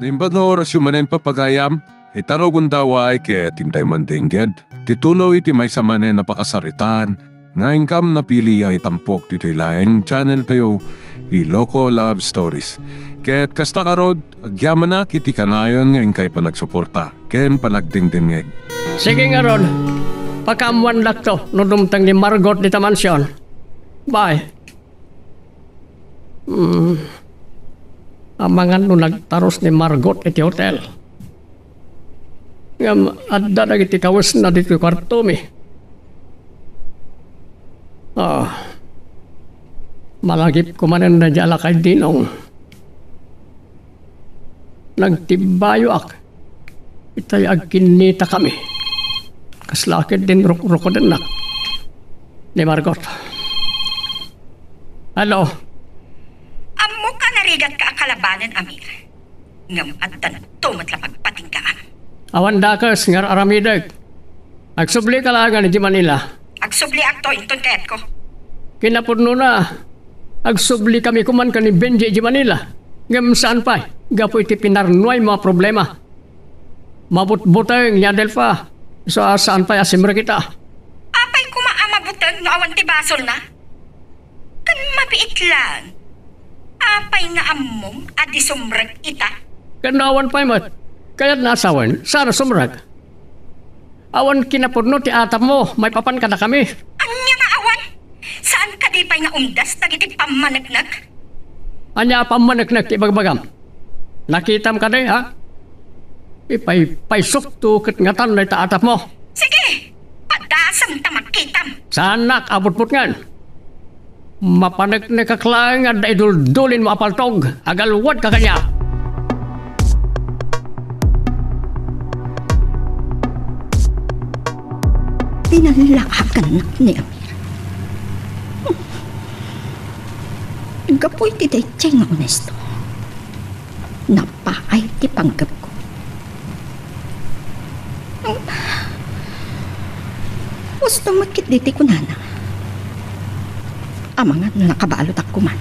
Nimbad na oras yung manen papagayam, itarogon daw ay kaya tintay mandingged. Tituloy iti may sa manen napakasaritan, nga ingkam napili ay tampok dito ilayang channel kayo, Iloko Love Stories. Kaya't kasta karod, agyaman na kiti kanayon ngayon kay panagsuporta, ken panagdingdingeg. Sige nga ron, pagkamuan lang to, nudumtang ni Margot dita mansyon. Bye. Amangan no nagtaros ni Margot iti hotel. Ngam, adda na iti kawas na dito kwarto mi. Malagip ko manan na dyan kay Dinong. Nagtibayo ak. Itay agkinita kami. Kaslakit din ruk-ruko din nak. Ni Margot. Hello? Amo ka narigat ka akalabanan, Amir. Ngam addan tumat la pagpatinggaan. Awan dakas ngar aramideg. Agsubli ka lang ni Manila. Agsubli akto inton kayat ko. Kinapurno na. Agsubli kami kuman ka ni Benji Manila. Ngam saan pa? Gapo iti pinarnuay mga problema. Mabut-buteng niya Delfa. So saan pa asimre kita? Apay kumaamabuteng no awan ti basol na? Kan mabiit lang. Apay nga ammom adi sumrek ita. Kanawan pa imat. Kaya't nasawan, sana sumrek. Awan kinapurno ti atap mo, may papan ka na kami. Anya nga awan? Saan ka di pa'y nga umdas dagiti pamanagnak? Anya pamanagnak ti bagbagam. Nakitam ka di, ha? Ipay-paysok to kat ngatan na itaatap mo. Sige, padasam ta magkitam. Sanak, abot-bot ngan. Mapanagnak kaklang at idul-dulin mo apaltog. Agalwad ka kanya. Pinalakagan ni Amir. Gapoy ti dayjay nga honesto. Napaay ti panggap ko. Gusto magkit diti ko nana. Amangan na nakabalot ako man.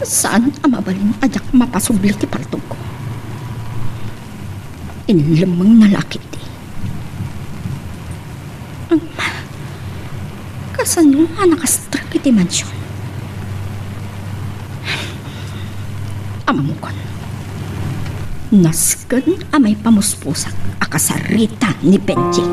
Saan amabalin ajak mapasubli ti paltog ko? Inlamang nalakit di. Kasan mo nga nakastrap iti mansyon? Amukon. Nasken amay pamuspusak akasarita ni Benji.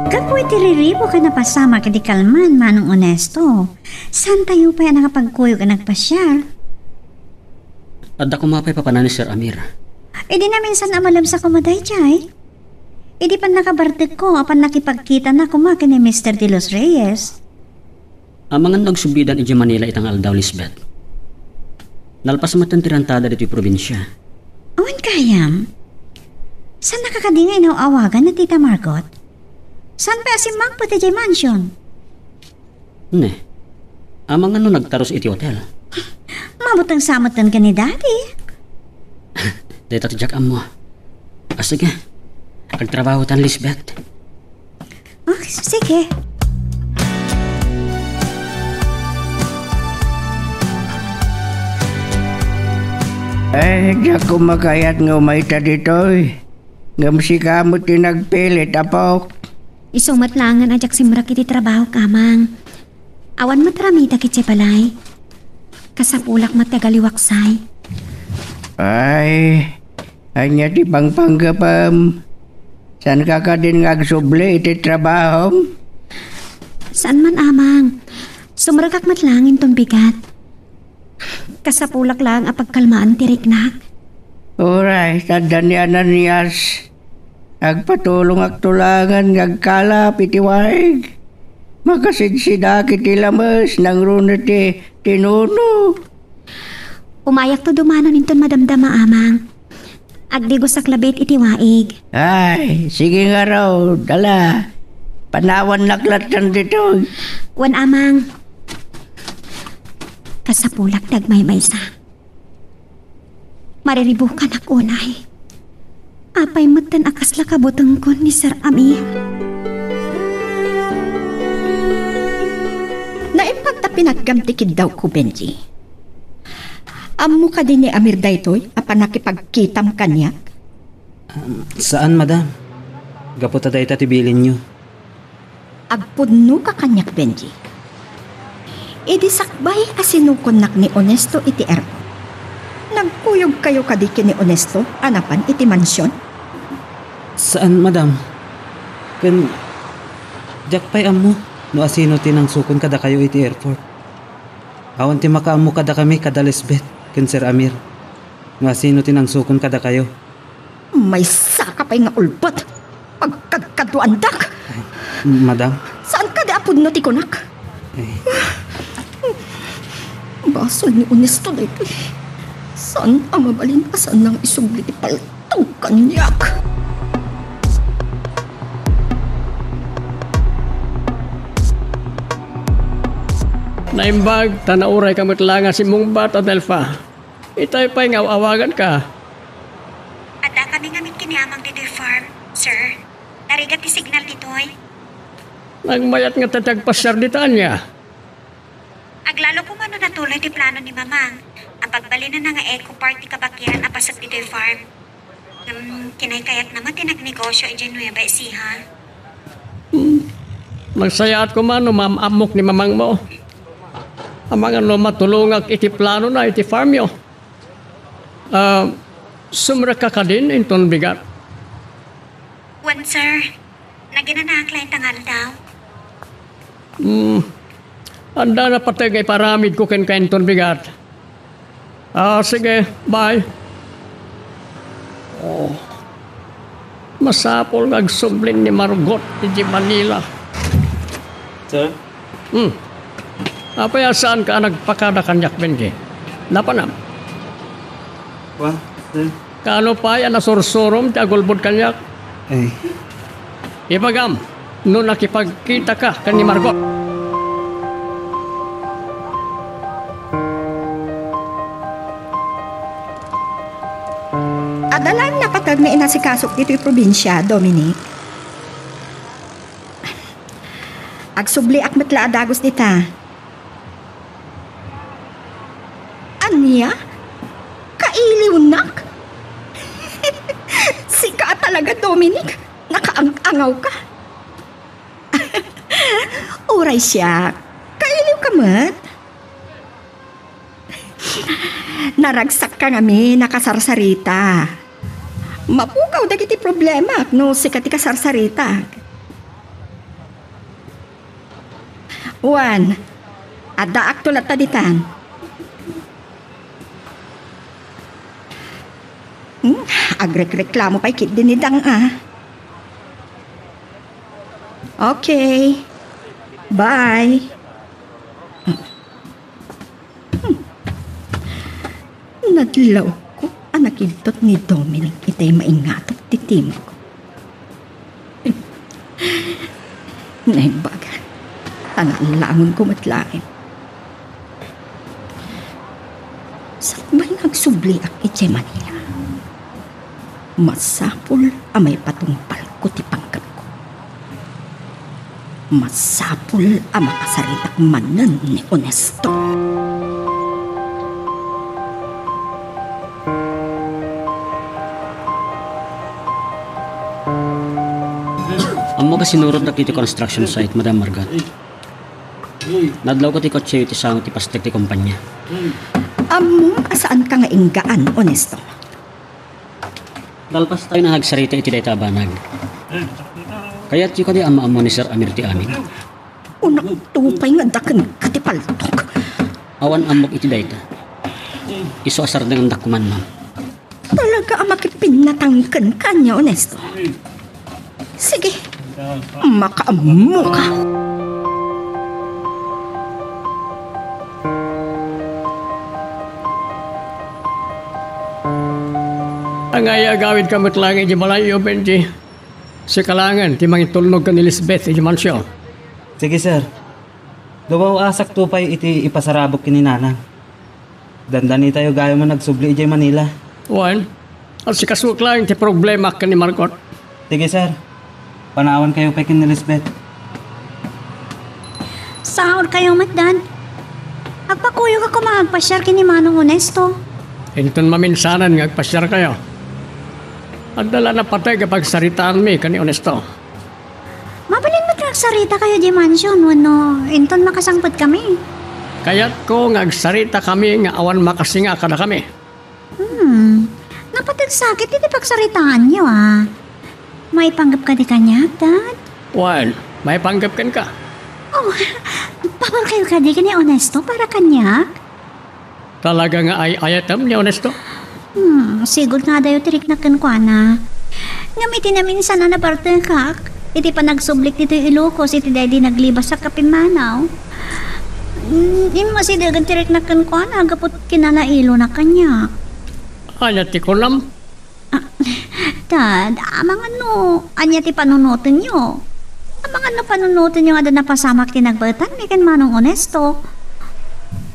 Kapoy tiriribo ka na pasama kadi kalman manong honesto. Saan tayo pa yan nakapagkuyo ka nagpasyal? Adda ko mapay papanan ni Sir Amir. E di namin saan amalam sa kumaday, Chay? E di pan nakabartek ko apan nakipagkita na kumaka ni Mr. De Los Reyes. Amangan nagsubidan iti Manila itang aldaw Lisbeth. Nalpas matan tirantada dito probinsya. Awan kayam? Saan nakakadingay na awagan na Tita Margot? Saan pa si Magpo ti jay mansion? Ne, amangan no nagtaros iti hotel. Mabutang samotan ka ni Daddy. Dito tijak amo. Sige, agtrabaho tan Lisbeth. Oh, sige. Di ako makayat nga umayta dito eh. Nga musika mo tinagpilit, apok. Isumatlangan ajak simrak iti trabaho kamang. Awan matramita kitsi palay. Kasapulak matagaliwaksay. Ay, anya di pangpanggapam. San ka ka din ngagsubli iti trabaho? Saan man amang? Sumragak matlangin tong bigat. Kasapulak lang apagkalmaan tiriknak. Uray, tanda ni Ananias. Agpatulong agtulangan ngagkalap iti waig. Makasigsidak iti lamas ng runati tinuno. Umayak to dumano ninton madamdama amang. Agdigo sa klabit iti waig. Ay, sige nga raw, dala. Panawan naklatan dito. Wan amang. Kasapulak dagmay maysa. Mariribukan ak unay. Apay matan akas lakabotang ko ni Sir Amir. Naipagta pinaggamtikid daw ko, Benji. Amo ka din ni Amir daytoy, apan nakipagkitam kanya. Saan, madam? Gaputa dahi tatibilin nyo. Agpudno ka kanyak, Benji. Idi sakbay asinukonak ni Onesto iti airport. Nagkuyog kayo kadiki ni Onesto, anapan iti mansyon. Saan, madam? Jakpay amo, no asino tinang sukon kada kayo iti airport. Awan ti makaamo kada kami kada Lisbeth, Sir Amir. No asino tinang sukon kada kayo. May saka pa'y nga ulbot. Pagkagkaduandak. Madam? Saan ka di apudno ti kunak? Ay. Basol ni Onesto dito. Saan ang mabalinasan ng isubli ti paltong kanyak? Naimbag, tanauray kamot lang nga si mong bata, Delfa. Itay pa'y nga awagan ka. Ada kami ngamit kiniamang dito farm, sir. Narigat ti signal ditoy. Nagmayat nga tatagpasyar ditaan niya. Aglalo ko man natuloy ti plano ni Mamang. Ang pagbali na nga eco party kabakyan apasat ditoy farm. Kinaykayat naman tinagnegosyo e Nueva Ecija. Magsayaat ko man, mamamok ni mamang mo. Ang mga matulungag iti plano na iti farm yo. Sumra ka ka din inton bigat. Wan, sir. Naginanakla yung tangal daw. Anda na patay kay paramid ko ken inton bigat. Sige, bye. Masapol ngagsublin ni Margot di Manila. Sir? Apaya saan ka nagpakada kanyak, Benji? Napanam? Wa, sir? Kano pa yan nasursurom ti agulbod kanyak? Ay. Ibagam, no nakipagkita ka kan ni Margot. Adalan na patag na inasikasok dito yung probinsya, Dominic. Agsubli ak matla adagos dita. Anya? Kailiw nak? Sika talaga, Dominic. Nakaang-angaw ka. Uray siya. Kailiw ka mat. Naragsak ka ngami, nakasarsarita. Mapukaw dagiti problema no sikat ti kasarsarita. Juan, ada aktulat taditan. Agrek-reklamo pa'y kit dinidang Okay. Bye. Nadlaw ko anakidtot ni Dominic itay maingatok ti timo ko. Naibag. Tangalangon ko matlain. Saan ba'y nagsubli ak itay Manila? Masapul amay patungpal ko ti pangkat ko. Masapul ang makasaritak manan ni Onesto. Amo ka sinurot na kiti construction site, Madam Margot. Nadlaw ko ti kotse iti sangot ti pastek ti kumpanya. Amo, asaan ka nga inggaan, Onesto? Dalpas tayo na hagsarita iti dayta banag. Kaya't yung kadi ama-amo ni Sir Amir ti amin. Unang tupay nga dakan katipaltok. Awan amok iti dayta. Iso asar dengan dakuman, ma'am. Talaga ang makipinatangkan kanya, Onesto. Sige, makaamo ka. Ang agawid ka matlangi di malayo, Benji. Si kalangan, ti mangitulnog ka ni Lisbeth di mansyon. Sige, sir. Dumaw asak tupay iti ipasarabok kininanang. Dandani tayo gayo mo nagsubli iti Manila. Juan, Asikasuk lang ti problema ka ni Margot. Sige, sir. Panawan kayo kay kin Elizabeth. Sahod kayo, Matdan. Agpakuyo ka kumagpasyar kini Manong Onesto. Hinton maminsanan nga agpasyar kayo. Adala na patay kapag saritaan mi ka ni Onesto. Mabalin mo sarita kayo di mansion, wano, inton makasangpot kami. Kaya't ko nga agsarita kami nga awan makasinga kada kami. Napatagsakit iti pagsaritaan niyo, May panggap ka di kanya, Dad? Well, may panggapkan ka. Oh, pamarkayo ka di kani Onesto para kanyak? Talaga nga ay ayatam ni Onesto. Sigod nga dayo tirik na kankwana. Ngam na minsan na naparte kak. Iti pa nagsublik dito Ilocos, iti daddy naglibas sa Kapimanaw. Imo si dagan tirik na kankwana, agapot kinalailo na kanya. Anya ti kulam. Dad, amang anya ti panunutin nyo. Amang panunutin nyo nga napasamak ti nagbatan, may kan Manong Onesto.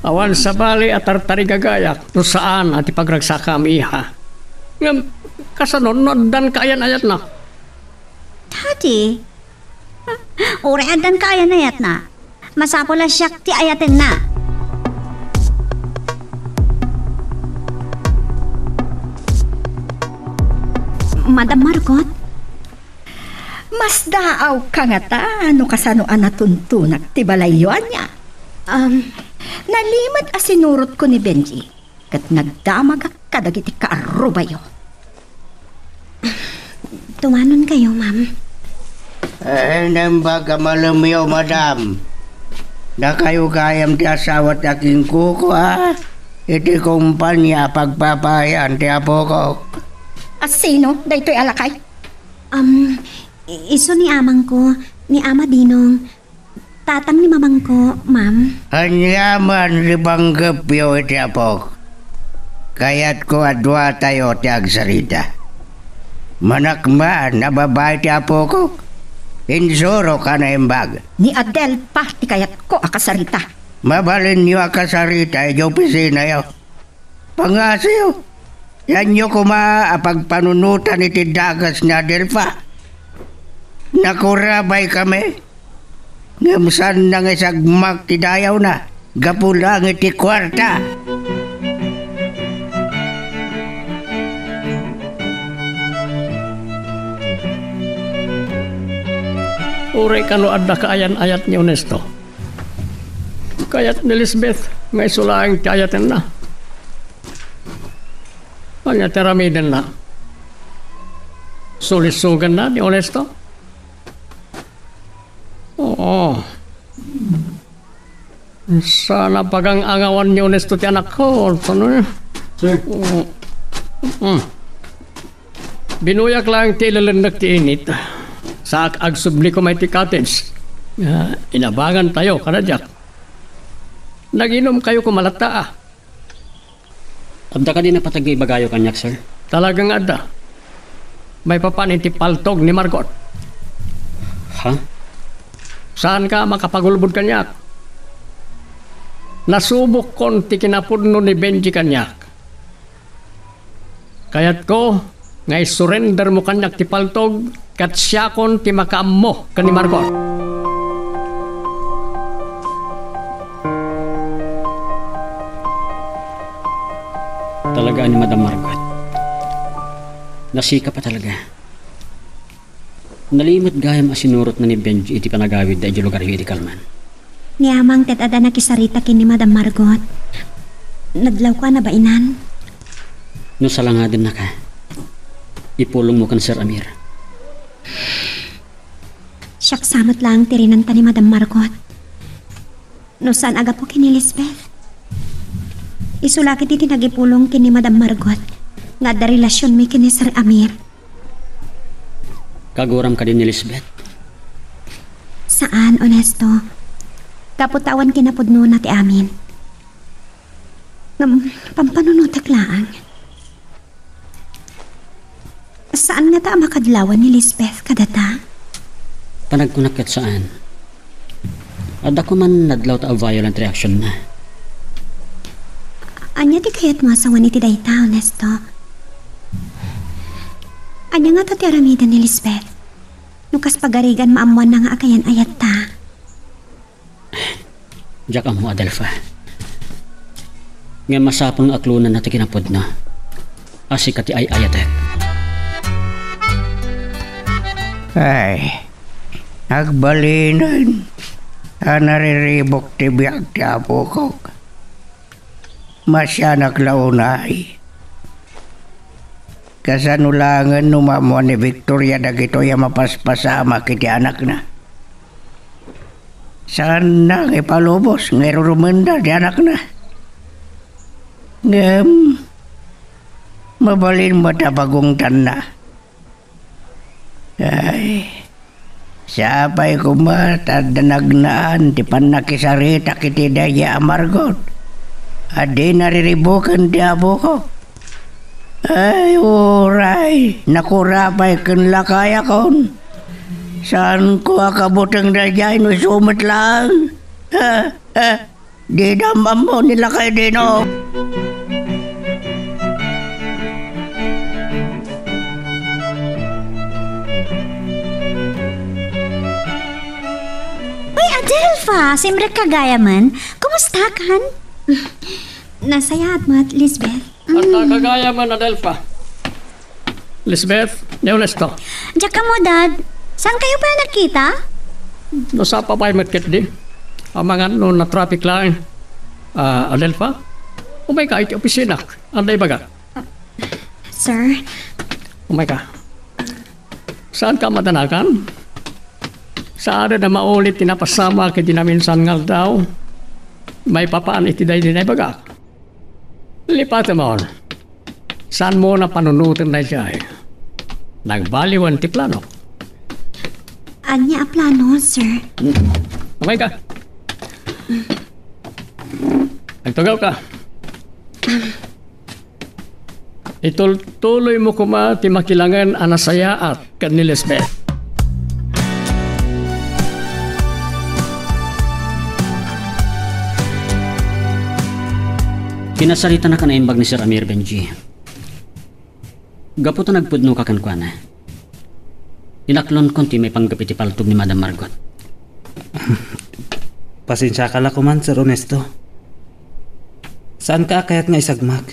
Awan sa bali at tartarigagayak, no saan at ipagragsaka mi ha. Ngam, kasanon, dan kaayan ayat na. Daddy, uri adan kaayan ayat na. Masapula siyak ti ayatin na. Madam Margot? Mas daaw ka nga ta, ano kasanoan na tuntunak ti balayuan niya. Nalimad asinurot ko ni Benji, kat nagdamag kadagiti kaarubayo. Tumanon kayo, ma'am. Nambaga malumiyo, madam. Na kayo kayam ti asawat aking kuko, Iti kumpanya pagpapayan ti apo ko. Sino? Daytoy alakay? Iso ni amang ko, ni Ama Dinong. Tatang ni mamang ko, ma'am. Hanyaman libanggap yo iti apo. Kaya't ko adwa tayo ti agsarita. Manakman na babae ti apo ko. Insuro ka na imbag. Ni Adel pa ti kayat ko akasarita. Mabalin niyo akasarita iti opisina yo. Pangasiyo. Yan nyo pagpanunutan iti dagas na Adelfa. Nakurabay kami. Ngamsan nang isagmak ti dayaw na. Gapulang iti kwarta. Uri ka no adda kaayan-ayat ni Onesto. Kayat ni Elizabeth, may sulaang kayatin na. Kanya teramiden na. Sulisugan na ni Onesto. Oo. Sana pagang angawan ni Onesto ti anak ko. Sir. Binuyak lang ti ilalandak ti init. Sa agsubli ko may ti cottage. Inabangan tayo, kanadyak. Naginom kayo kumalata. Adda ka din na patagay bagayo kanyak, sir? Talagang adda. May papanin ti paltog ni Margot. Ha? Saan ka makapagulbod kanyak? Nasubok kon ti kinapudno ni Benji kanyak. Kayat ko, ngay surrender mo kanyak ti paltog, kat siya kon ti makaammo ka ni Margot. Talaga ni Madam Margot. Nasika pa talaga. Nalimot gayam asinurot na ni Benji iti panagawid da iti lugar yu iti kalman. Ni amang tetada nakisarita kini Madam Margot. Naglaw ka na ba inan? No salangadin na ka. Ipulong mo kan Sir Amir. Siyak samot lang tirinan ta ni Madam Margot. No saan aga po kini Lisbeth? Isulakit iti nagipulong kini Madam Margot nga da relasyon mi kini Sir Amir. Kaguram ka din ni Lisbeth. Saan, Onesto? Kaputawan kinapudno na ti amin. Pampanunutak laang. Saan nga ta makadlawan ni Lisbeth kadata? Panagkunakit saan? At ako man nadlaw ta a violent reaction na. Anya ti kayat masawan iti dayta, Onesto? Anya nga to ti aramidan ni Lisbeth. Nukas pagarigan maamuan na nga akayan ayat ta. Diyak mo, Adelfa. Nga masapang aklunan na ti kinapod na. Asi ka ti ay ayatek. Ay, nagbalinan. Nariribok ti biyag ti apo ko. Masya naglaunay. Kasanulangan numamuan ni Victoria dagito ya mapaspasama kiti anak na. Saan na ipalubos ngero rumenda di anak na. Ngem, mabalin mo tabagong tanda. Ay, sapay kumatad na nagnaan ti panakisarita kiti daya amargot. Adi nariribukan ti abo ko. Ay, uray, nakurapay kan lakaya kon. Saan ko akabutang dayay no sumat lang? Di damam mo nila kay Dino. Uy, Adelfa, simre kagaya man. Kumusta kan? Nasayaat mo at Lisbeth. At kagaya man, Adelfa. Lisbeth, Neonesto. Diyak ka mo, Dad. Saan kayo pa nakita? Nasa pa ba'y matkit di? Ang mga na traffic line. Adelfa? Umay ka, iti opisina. Anday baga? Sir, Umay ka. Saan ka matanakan? Saan na maulit tinapasama kay dinaminsan ngal daw? May papaan iti day dinay baga? Lipatan mo. Saan mo na panunutin na siya eh? Nagbaliwan ti plano. anya a plano, sir? Umay ka. Nagtugaw ka. Ituloy mo kuma ti makilangan anasaya at ni Lisbeth. Kinasarita na ka na imbag ni Sir Amir Benji. Gapo ta nagpudno ka kankwana. Inaklon konti may panggapit ti paltog ni Madam Margot. Pasensya ka lang kuman, Sir Ernesto. Saan ka kayat nga isagmag?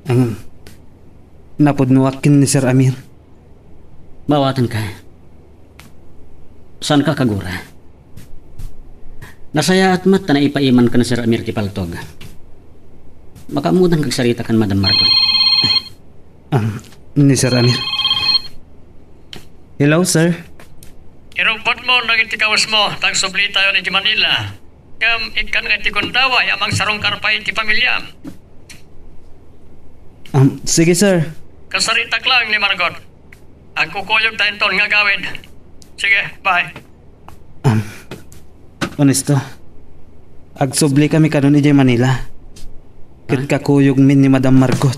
Ang napudnuwakin ni Sir Amir. Bawatan ka. Saan ka kagura? Nasaya at mat na ipaiman ka na Sir Amir ti paltog. Makamudan kagsarita kan Madam Margot. Ni Sir Amir. Hello, sir. Irupot mo nang itikawas mo tang subli tayo ni Manila. Kam ikan nga ti kundawa amang sarong karpay ti pamilya. Sige, sir. Kasaritak lang ni Margot. Agkukuyog tayo ton nga gawin. Sige, bye. Honesto. Agsubli kami kanon ijay Manila. Ket kakuyog min ni Madam Margot.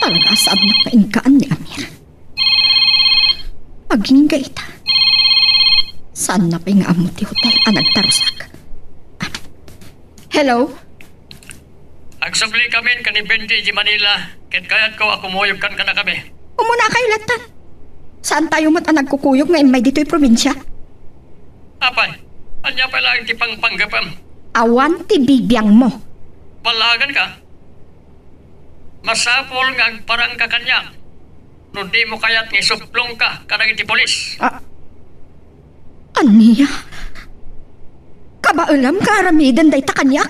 Talaga saan na kaingkaan ni Amir. Magingga ita. Saan na pingaam mo ti hotel ang nagtarusak? Hello? Agsubli kami ka ni Benji di Manila. Ket kayat ko akumuyog kan ka na kami. Umuna kayo latan. Saan tayo mat ang nagkukuyog ngayon may dito'y probinsya? Apay, anya pa lang ti pangpanggapam. Awan ti bibiyang mo. Balagan ka. Masapol nga parang kakanya. No di mo kayat nga suplong ka kanang iti polis. Aniya? Kabaulam ka aramidan day takanyak?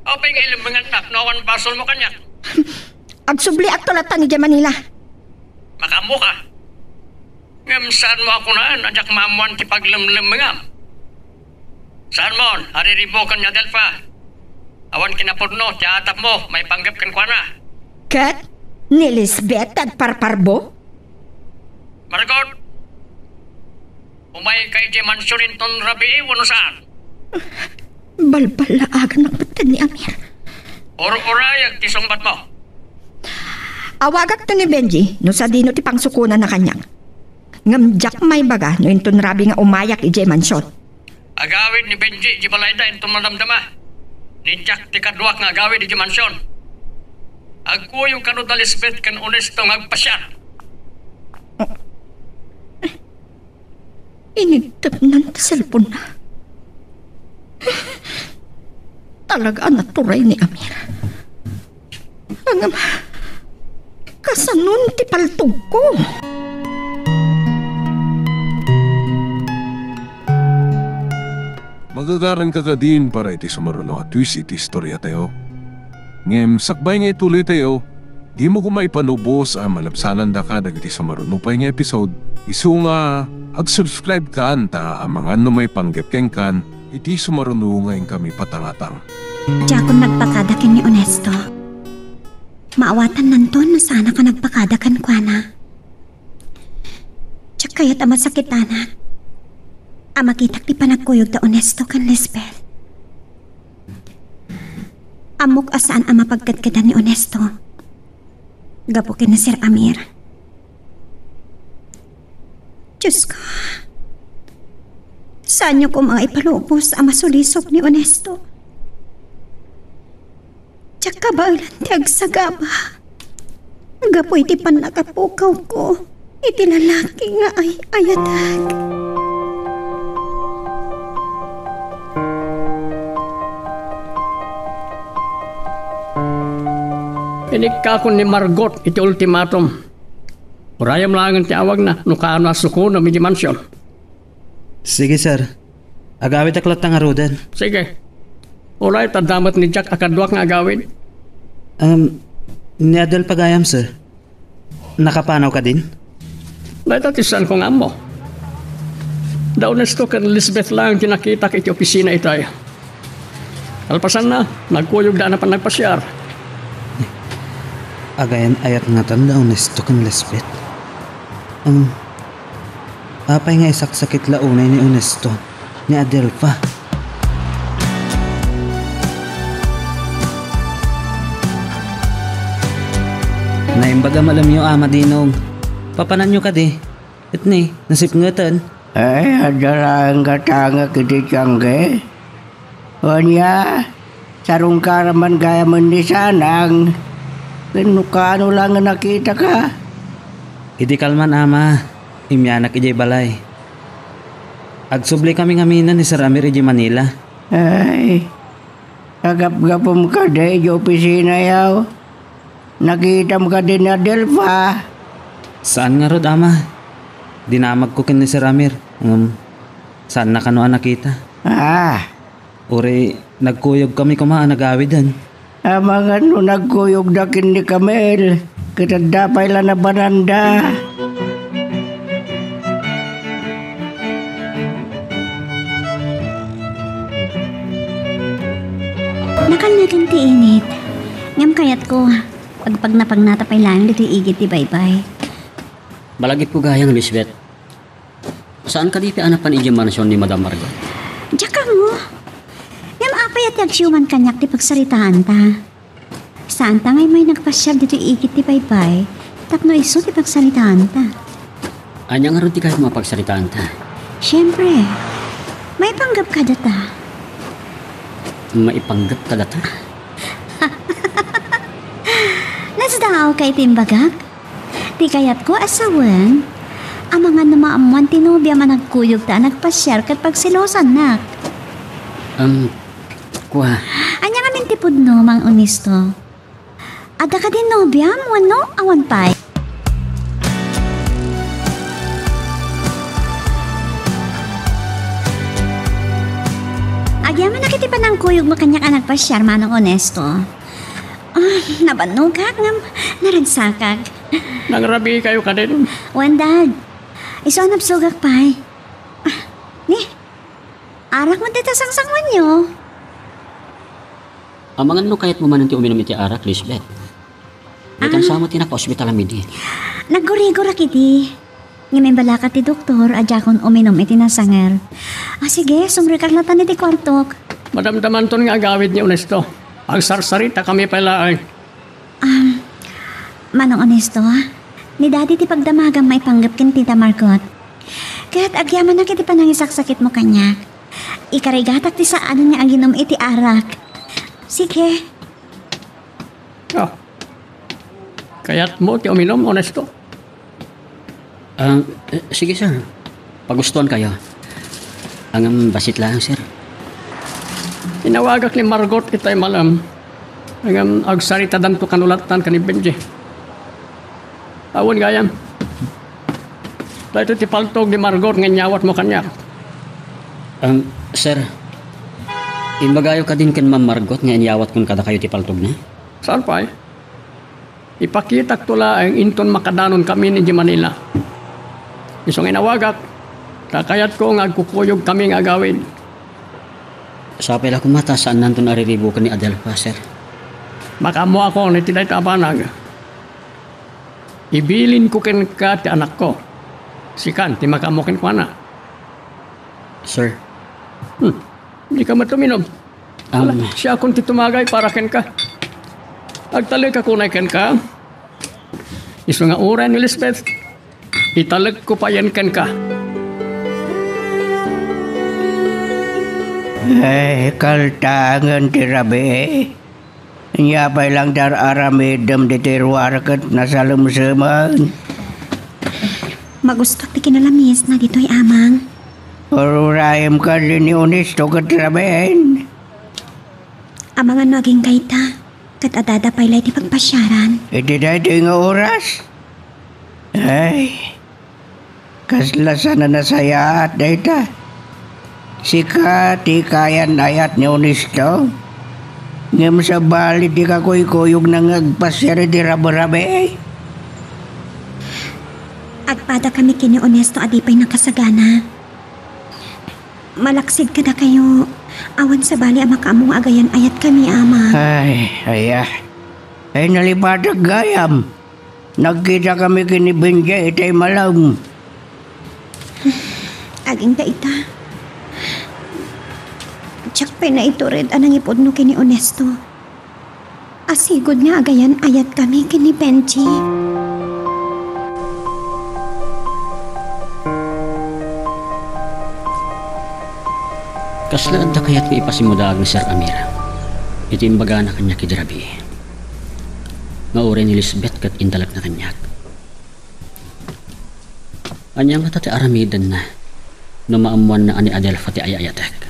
Apay nga ilang mga anak no awan basol mo kanya. Agsubli at tulatan ni Manila. Makamu ka. Ngam saan mo ako naan ajak mamuan ti paglemlem mga. Saan mo? Hariribukan niya Delfa. Awan kinapudno ti atap mo may panggap kan kuana. Kat? Ni Lisbeth at Parparbo? Margot, umay kay di mansurin ton rabi wano saan? Balbalaagan ng patan ni Amir. Or-orayag ti sungbat mo. Awagak to ni Benji no sa dino ti pangsukunan na kanyang. Ngamjak may baga no inton rabi nga umayak ijay mansyon. agawid ni Benji di balayda itong madamdama. Ni Jack ti kadwak nga agawid di mansyon. Agkuyog kano da Lisbeth kan Onesto nga agpasya. Inigtagnan ta cellphone na. Talaga naturay ni Amir. Ang kasanon ti paltog ko. Magagaran ka ka din para iti sumaruno at twist iti istorya tayo. Ngem, sakbay nga ituloy tayo, di mo kumaipanubos ang malapsanan da ka dagiti sumaruno pa nga episode. Isu nga, ag-subscribe ka anta ang mga may panggepkeng kan, iti sumaruno ngayon kami patangatang. Diya kung nagpakadakin ni Onesto. Maawatan nanton na sana ka nagpakadakan kwa na. Diya kaya't amasakitanan. Amakitak ti panagkuyog da Onesto kan Lisbeth. Amok asaan ang mapagkadkadan ni Onesto. Gapukin na Sir Amir. Diyos ko. Saan niyo ko mga ipalubos ang masulisok ni Onesto? Tsaka ba ti agsagaba? Gapoy ti panakapukaw ko. Iti lalaki nga ay ayadag. Inikakon ni Margot iti ultimatum. Urayam lang ang tiawag na nukano asuko na midi mansyon. Sige, sir. Agawid aklat nga rodan. Sige. Uray, tadamat ni Jack akadwak nga agawid. Ni Adel pagayam, sir. Nakapanaw ka din? Naitatisan ko nga mo. Daunes ko kan Lisbeth lang tinakita iti opisina itay. Alpasan na, nagkuyog daan na pa nagpasyar. Agayan ayat nga tanda Onesto kan Lisbeth. Apay nga isaksakit launay ni Onesto ni Adelfa. Naimbaga malam yung ama dinong. Papanan nyo ka di. It ni, nasip ngatan. Ay, adalang katanga kiti tiyangge. Onya, sarong karaman gaya man di sanang. Nukano lang nga nakita ka. Idi kalman ama, imyanak ijay balay. Agsubli kami ngaminan ni Sir Amir ijay Manila. Ay, agap-gapom ka de, ijay opisina yaw. Nakita mo ka din na Delfa. Saan nga rod ama? Dinamag ko kin ni Sir Amir. Saan na kano nakita? Uri, nagkuyog kami kumaan nagawidan. Mga nagkuyog dakin ni Kamel. Kita dapay lang na bananda. Nakanyagan ti init. Ngam kayat ko. Pag napagnatapay lang dito igit ti baybay. Balagit ko gayang Lisbeth. Saan ka di anapan iji mansyon ni Madam Margot? Diyak ka mo. Apay at yagsyuman kanyak ti pagsaritaan ta. Saan ta ngay may nagpasyal dito igit ti baybay. Tapno iso ti pagsaritaan ta. Anya nga ron ti kahit mapagsaritaan ta? Siyempre. May panggap ka data. Maipanggap ka data? Nasdaaw kay timbagak. Ti kayat ko asawan. Ang mga namaamuan tinubya man nagkuyog ta nagpasyal kat pagsilosan nak. Kuha. Anya nga mintipod no, Mang Onesto. Ada ka din nobya mo, no? Awan pa'y. Agyaman na kiti pa ng kuyog mo kanyak anak pa siya, Manong Onesto. Nabanog ka, naragsakag. Nangrabi kayo ka din. Wandad, iso napsugak pa'y. Ni, arak mo dito sangsangwan nyo. Amangan no kahit mo man nanti uminom iti arak, Lisbeth. Ikan sa mo tinaka-hospital amidi. Nagurigura kiti. Ngayon balaka ti doktor, adya kon uminom iti nasanger. Sige, sumrikarlatan iti kwartok. Madamdaman ton nga agawid ni Onesto. Ang sarsarita kami pala ay. Manong Onesto, ni daddy ti pagdamagang may panggap kin tita Margot. Kaya't agyaman na kiti pa nangisaksakit mo kanyak. ikarigatak ti saan nga aginom iti arak. Sige. Oh. Kaya't mo ti uminom, Honesto. Sige sir, pagustuhan kayo. Ang basit lang sir. Inawagak ni Margot itay malam. Ang agsarita dan to kanulatan ka ni Benji. Tawon gayam. Dahil ti paltog ni Margot nga nyawat mo kanya. Sir, inbagayo ka din kan Ma'am Margot nga inyawat kun kada kayo ti paltog na? Saan pa Ipakita tula ang inton makadanon kami ni Manila. Isong inawagak, kakayat ko nga agkukuyog kami nga gawin. Sa pala kumata saan nandun ariribo ka ni Adelfa, sir? Baka mo ako ni Tiday Tabanag. Ibilin ko ken ka ti anak ko. Sikan, ti makamukin ko na. Sir? Hindi ka matuminom. Siya akong titumagay para ken ka. Agtalig ako na ken ka. Iso nga ura ni Lisbeth. Italag ko pa yan ken ka. Ay, kaltangan ti Rabi. Nyapay lang dar aramidam di tirwarkat na salumsaman. Magustok ti kinalamis na dito'y amang. Ururayam ka din ni Honesto kat Rabin. Amangan naging kaita. Kat adada paylay ti pagpasyaran. Iti dati nga oras. Ay, kaslasan na nasaya at data. Sika ti kayan ayat ni Honesto. Ngam sa bali di ka kuyog nang agpasyari di Rabi. Agpada kami kini Honesto adipay nakasagana. Malaksid ka na kayo. Awan sa bali ama kaamong agayan ayat kami ama. Ay nalipadag gayam. Nagkita kami kini Benja itay malam. Aging kaita. Tsak pa na ito red anang ipodno kini Honesto. Asigod nga agayan ayat kami kini Benji. Kaslaan ta kaya't may ipasimudaag ni Sir Amir. Iti imbaga na kanya kidrabi. Maure ni Lisbeth kat indalak na kanyak. Anyang nga tate aramidan na no maamuan na ani Adelfa ti ayayatek.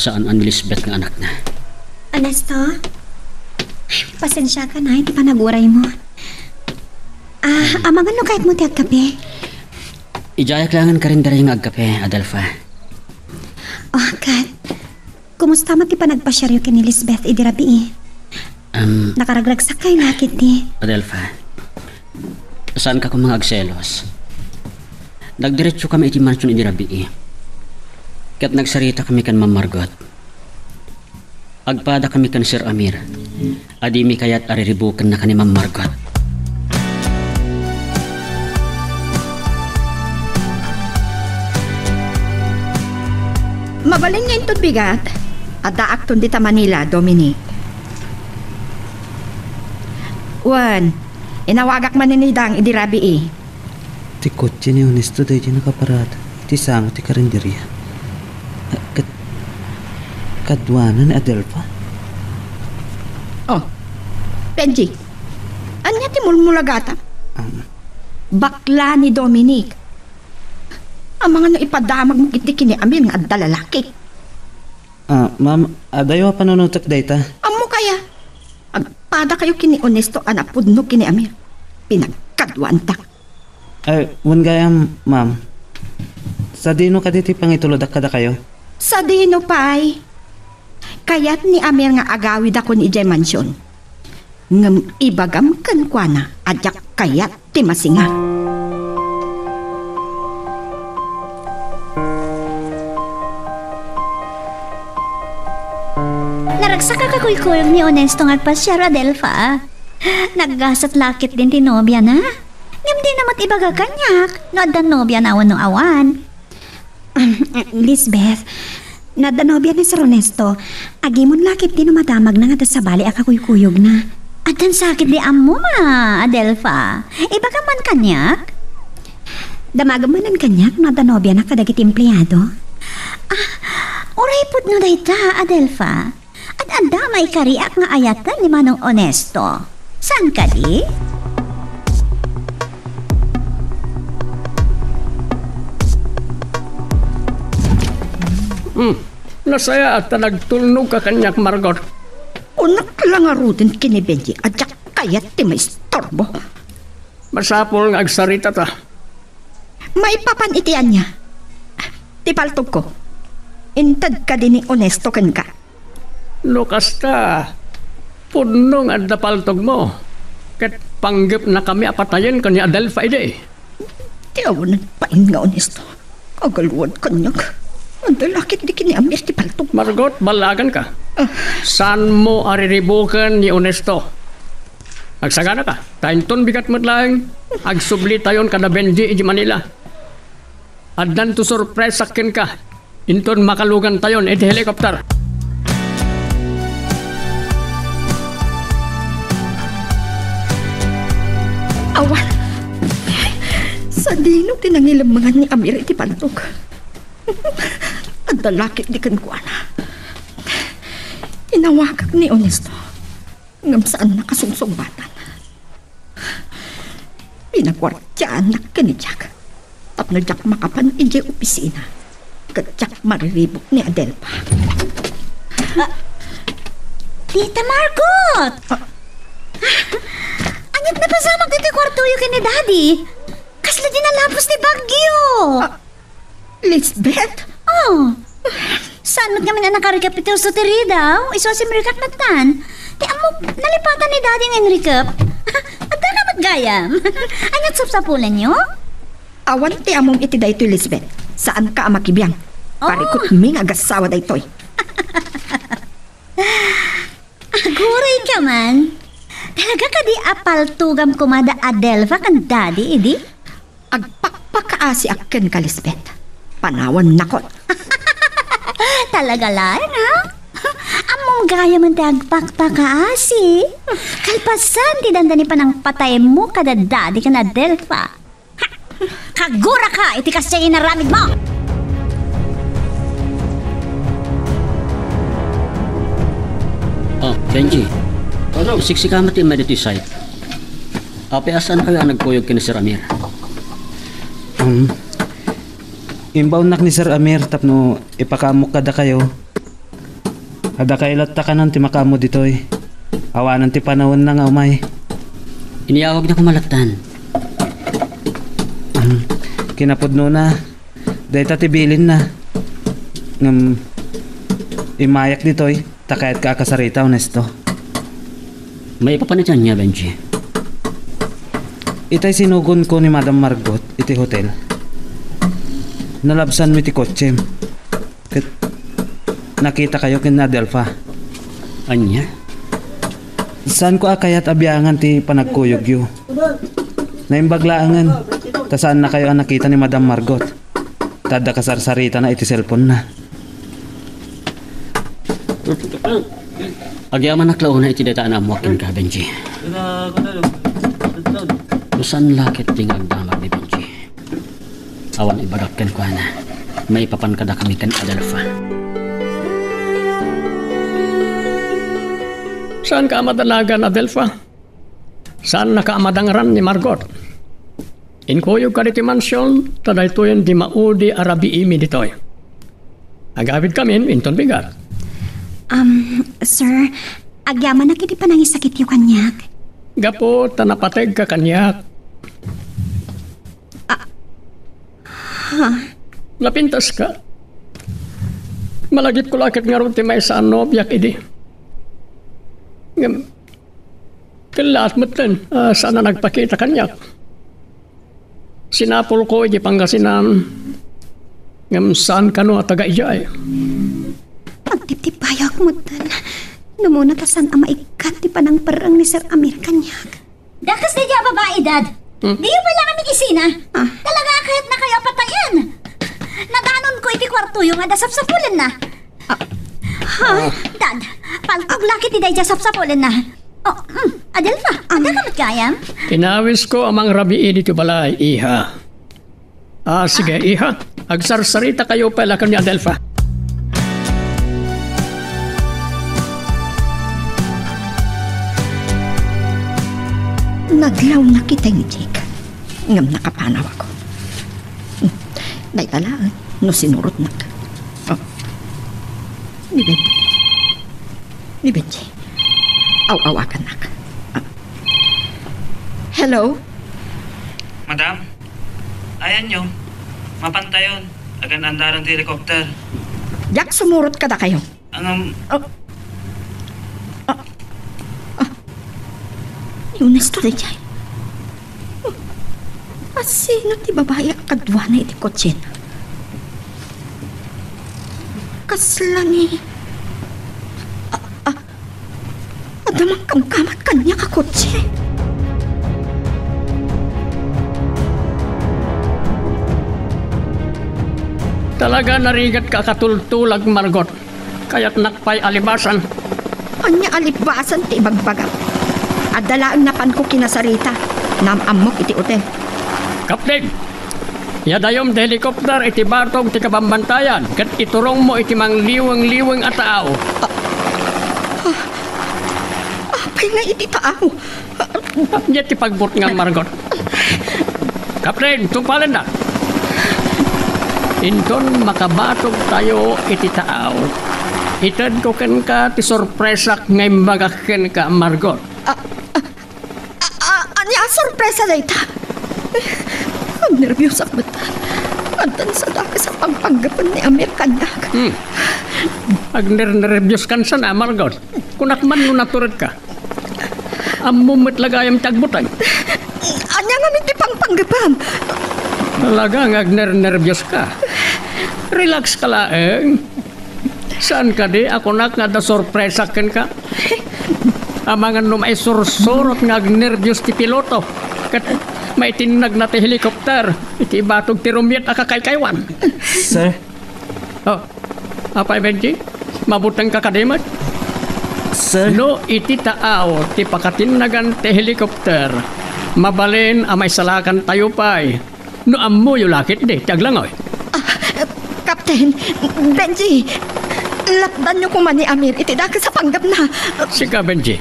Saan ang Lisbeth nga anak na? Honesto? Pasensya ka na, hindi pa naguray mo. Amang ano kahit mo ti agkape? Ijayak langan ka rin dara yung agkape, Adelfa. Oh, Kat. Kumusta man ti pa nagpasyaryo kini Lisbeth idirabi Nakaragragsak kay lakit ni. Adelfa, saan ka kung mga agselos? Nagdiretso kami iti mansyon idirabi Kat nagsarita kami kan Ma'am Margot. Agpada kami kan Sir Amir. Adimi kaya't ariribukan na kani Ma'am Margot. Mabalin nga itong bigat. At daakton dita Manila, Dominic. Juan, inawagak man ni Dang idirabi Ti kotse ni Honesto dahi di nakaparada. Ti sango ti karinderya. Kadwana ni Adelfa. Oh, Benji. Anya ti mulmulagata? Bakla ni Dominic. Ang mga nang ipadamag mo iti kini Amir nga adda lalaki. Ma'am, adayo pa panunutak dayta. Amo kaya? Agpada kayo kini Honesto anapudno kini Amir. Pinagkadwan ta. Ay, gayam, ma'am. Sa dino ka diti pangitulodak kada kayo? Sa dino pay. Kaya't ni Amir nga agawid ako ni Ijay Mansyon. Ngam ibagam kan kwa na adyak kayat ti masinga. Naragsak ka kakuykuy ni Honesto nga agpasyar Adelfa. Naggasat lakit din ti nobya na. Ngam di namat ibaga kanyak. No adda nobya na awan no awan. Lisbeth, nadanobya ni Sir Honesto. Agimon lakit din madamag na nga sa bali akakuykuyog na. Adan sakit di amo ma, Adelfa. Ibaga man kanyak? Damagam man ang kanyak nadanobya na kadagit empleyado. Uray pud no dayta, Adelfa. At adamay kariak nga ayatan ni Manong Onesto. San ka di? Nasaya at nagtulnog ka kanyak, Margot. Unak lang nga rutin kini Benji at jak kayat ti may istorbo. Masapol nga agsarita ta. May papanitian niya. Ti paltog ko. Intad ka din ni Onesto ken ka. Lukas ta. Punong at napaltog mo. Kat panggip na kami apatayin ka ni Adelfa ide. Ti awanan pain nga Onesto. Kagaluan kanyak. Ang dalakit di kini Amir ti paltog. Margot, balagan ka. Saan mo ariribukan ni Onesto? Agsagana ka. Tainton bigat mo't lang. Agsubli tayon ka na Benji iji Manila. At dan to surprise sakin ka. Inton makalugan tayon iti helicopter. Awan. Sa dino tinangilamangan ni Amir iti paltog. Ang dalakit di kan kuana. Inawagak ni Onesto. Ngam saan nakasungsumbatan. Pinagwartyaan na kanidyak. Tapno jak makapan iji opisina. Kadyak mariribok ni Adelfa. Tita Margot! Anyat na pasamag dito kwartuyo kini Daddy. Kasla din nalapos ni Bagyo. Lisbeth? Oh. Saan mo't kami na nakarikapito sa tiridaw? Iso si Merikap nagtan. Di amo nalipatan ni Daddy ng Enricap. At na mat gayam. Anyat sapsapulan nyo? Awan ti among iti daytoy Lisbeth. Saan ka amakibiyang? Parikot ming agasawa daytoy. Aguray ka man. Talaga ka di apaltugam kumada Adelfa kan Daddy, idi? Agpakpakaasi akin ka Lisbeth. Panawan nakot. Talaga lang, ha? Among gaya man ti agpakpakaasi. Kalpasan ti dandani pa ng patay mo kada Daddy kan Adelfa. Ha! Kagura ka, iti kasi inaramid mo! Oh, Benji. Siksikamat yung medito site. Asan kayo ang nagkuyog kina Sir Amir? Imbaw nak ni Sir Amir tapno ipakamok kada kayo. Kada kayo latta ka ti makamo ditoy. Awanan ti panahon na nga umay. Iniyawag na kumalatan. Kinapudno na. Dahita ti bilin na. Imayak ditoy. Takayat ka akasarita, Onesto. May ipapanitan niya, Benji. Itay sinugon ko ni Madam Margot iti hotel. Nalabsan mi ti kotsem. Nakita kayo kin Adelfa. Anya? Saan ko akayat abiyangan ti panagkuyog yu? Naimbaglaangan. Ta saan na kayo ang nakita ni Madam Margot? Tada kasarsarita na iti cellphone na. Agyaman na klauna iti data na amuakin ka, Benji. Usan lakit ting agdamag ni Benji. Awan ibagakken ko na. May papan kada kami kan Adelfa. Saan ka amadalagan, Adelfa? Saan nakaamadangaran ni Margot? Inkuyog ka diti mansyon, taday to yan di maudi arabi imi ditoy. Agawid kami, inton bigat. Sir, agyaman na kiti panangisakit yung kanyak. Gapo, tanapateg ka kanyak. Lapintas ka. Malagip ko lakit nga ron ti may saan nobyak idi. Kilaat mo din, saan na nagpakita kanyak. Sinapol ko idi Pangasinan. Ngam saan ka no at taga-ijay. Pagtip-tipayag mo tan. Numuna tasan ang maikat ti panang parang ni Sir Amir kanyak. Dakas na diya babae, Dad. Di yung pala kami kisina. Talaga kahit na kayo patayan. Nadanon ko iti kwarto yung adasapsapulan na. Dad, paltog laki ti day sapsapulan na. Adelfa, ada ka matkayam? Inawis ko amang rabi dito balay, iha. Sige, iha. Agsarsarita kayo pala kanya, Adelfa. Naglaw na kitang Jake. Ngam nakapanaw ako. Day talaan, no sinurot na ka. Oh. Ni Benji. Aw-awakan na ka. Hello? Madam, ayan nyo. Mapantayon. Agan andaran ti helicopter. Jak sumurot ka da kayo. Ang Yunes to day jay. Asino ti babae kadwa na iti kotsen. Kaslangi. Adamang kamkamat kanya ka kotse. Talaga narigat ka katultulag, Margot. Kaya't nakpay alibasan. Anya alibasan ti ibagbagat. Adalaan na pan ko kinasarita. Namamok iti hotel. Kapten, yadayom ti helikopter iti batog ti kabambantayan. Kat iturong mo iti mangliwang-liwang at tao. Apay nga iti tao. Nya ti pagbut nga, Margot. Kapten, tumpalan na. Inton makabatog tayo iti tao. Itad ko ken ka ti sorpresak ngay magaken ka, Margot. Anya sorpresa na ita. Ang nervyos ako bata. Antan sa daka sa pagpanggapan ni Amerikanyak. Ag nervyos kan sana, Margot. Kunakman no naturad ka. Amumit lagayam tagbutay. Anya nga miti pangpanggapam. Talaga nga nervyos ka. Relax ka laeng. Saan ka di? Ako na nga da sorpresa ken ka. Amangan no may sursurot nga nervyos ti piloto. Kat may tinag na ti helikopter. Iti batog ti rumyet akakaykaywan. Sir? Oh, apay Benji? Mabutang kakadimat? Sir? No, iti taaw ti pakatinagan ti helikopter. Mabalin amay salakan tayo pa'y. No ammo yung lakit di, taglangoy. Kapten, Benji, lapdan niyo kuman ni Amir, itidak sa panggap na. Sika, Benji.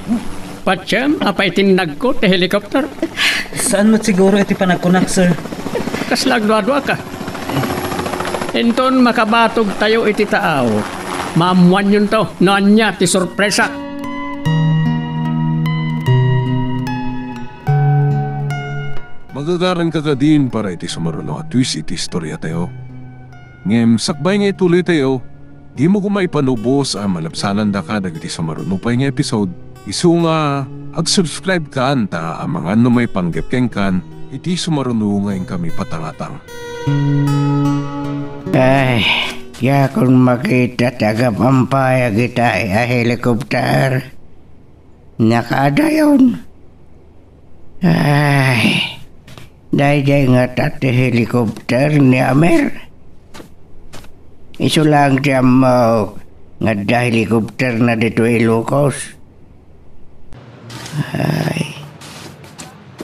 Patsam, apay tinag ko ti helikopter. Saan mo siguro iti panagkunak, sir? Kaslagdwa-dwa ka. Enton makabatog tayo iti taaw. Maamuan yun to, noan niya ti sorpresa. Magagaran ka din para iti sumaruno at twist iti istorya tayo. Ngem, sakbay nga ituloy tayo, di mo kumaipanubos ang malapsanan da ka dagiti sumaruno pa nga episode. Isu nga, ag-subscribe ka anta ang mga may panggepkeng kan, iti sumaruno ngayon kami patangatang. Ay, ya kung makita taga Pampaya kita helikopter. Nakada yun. Ay, dahil nga tati helikopter ni Amer. Iso lang siya mo nga da helikopter na dito Ilocos. Ay,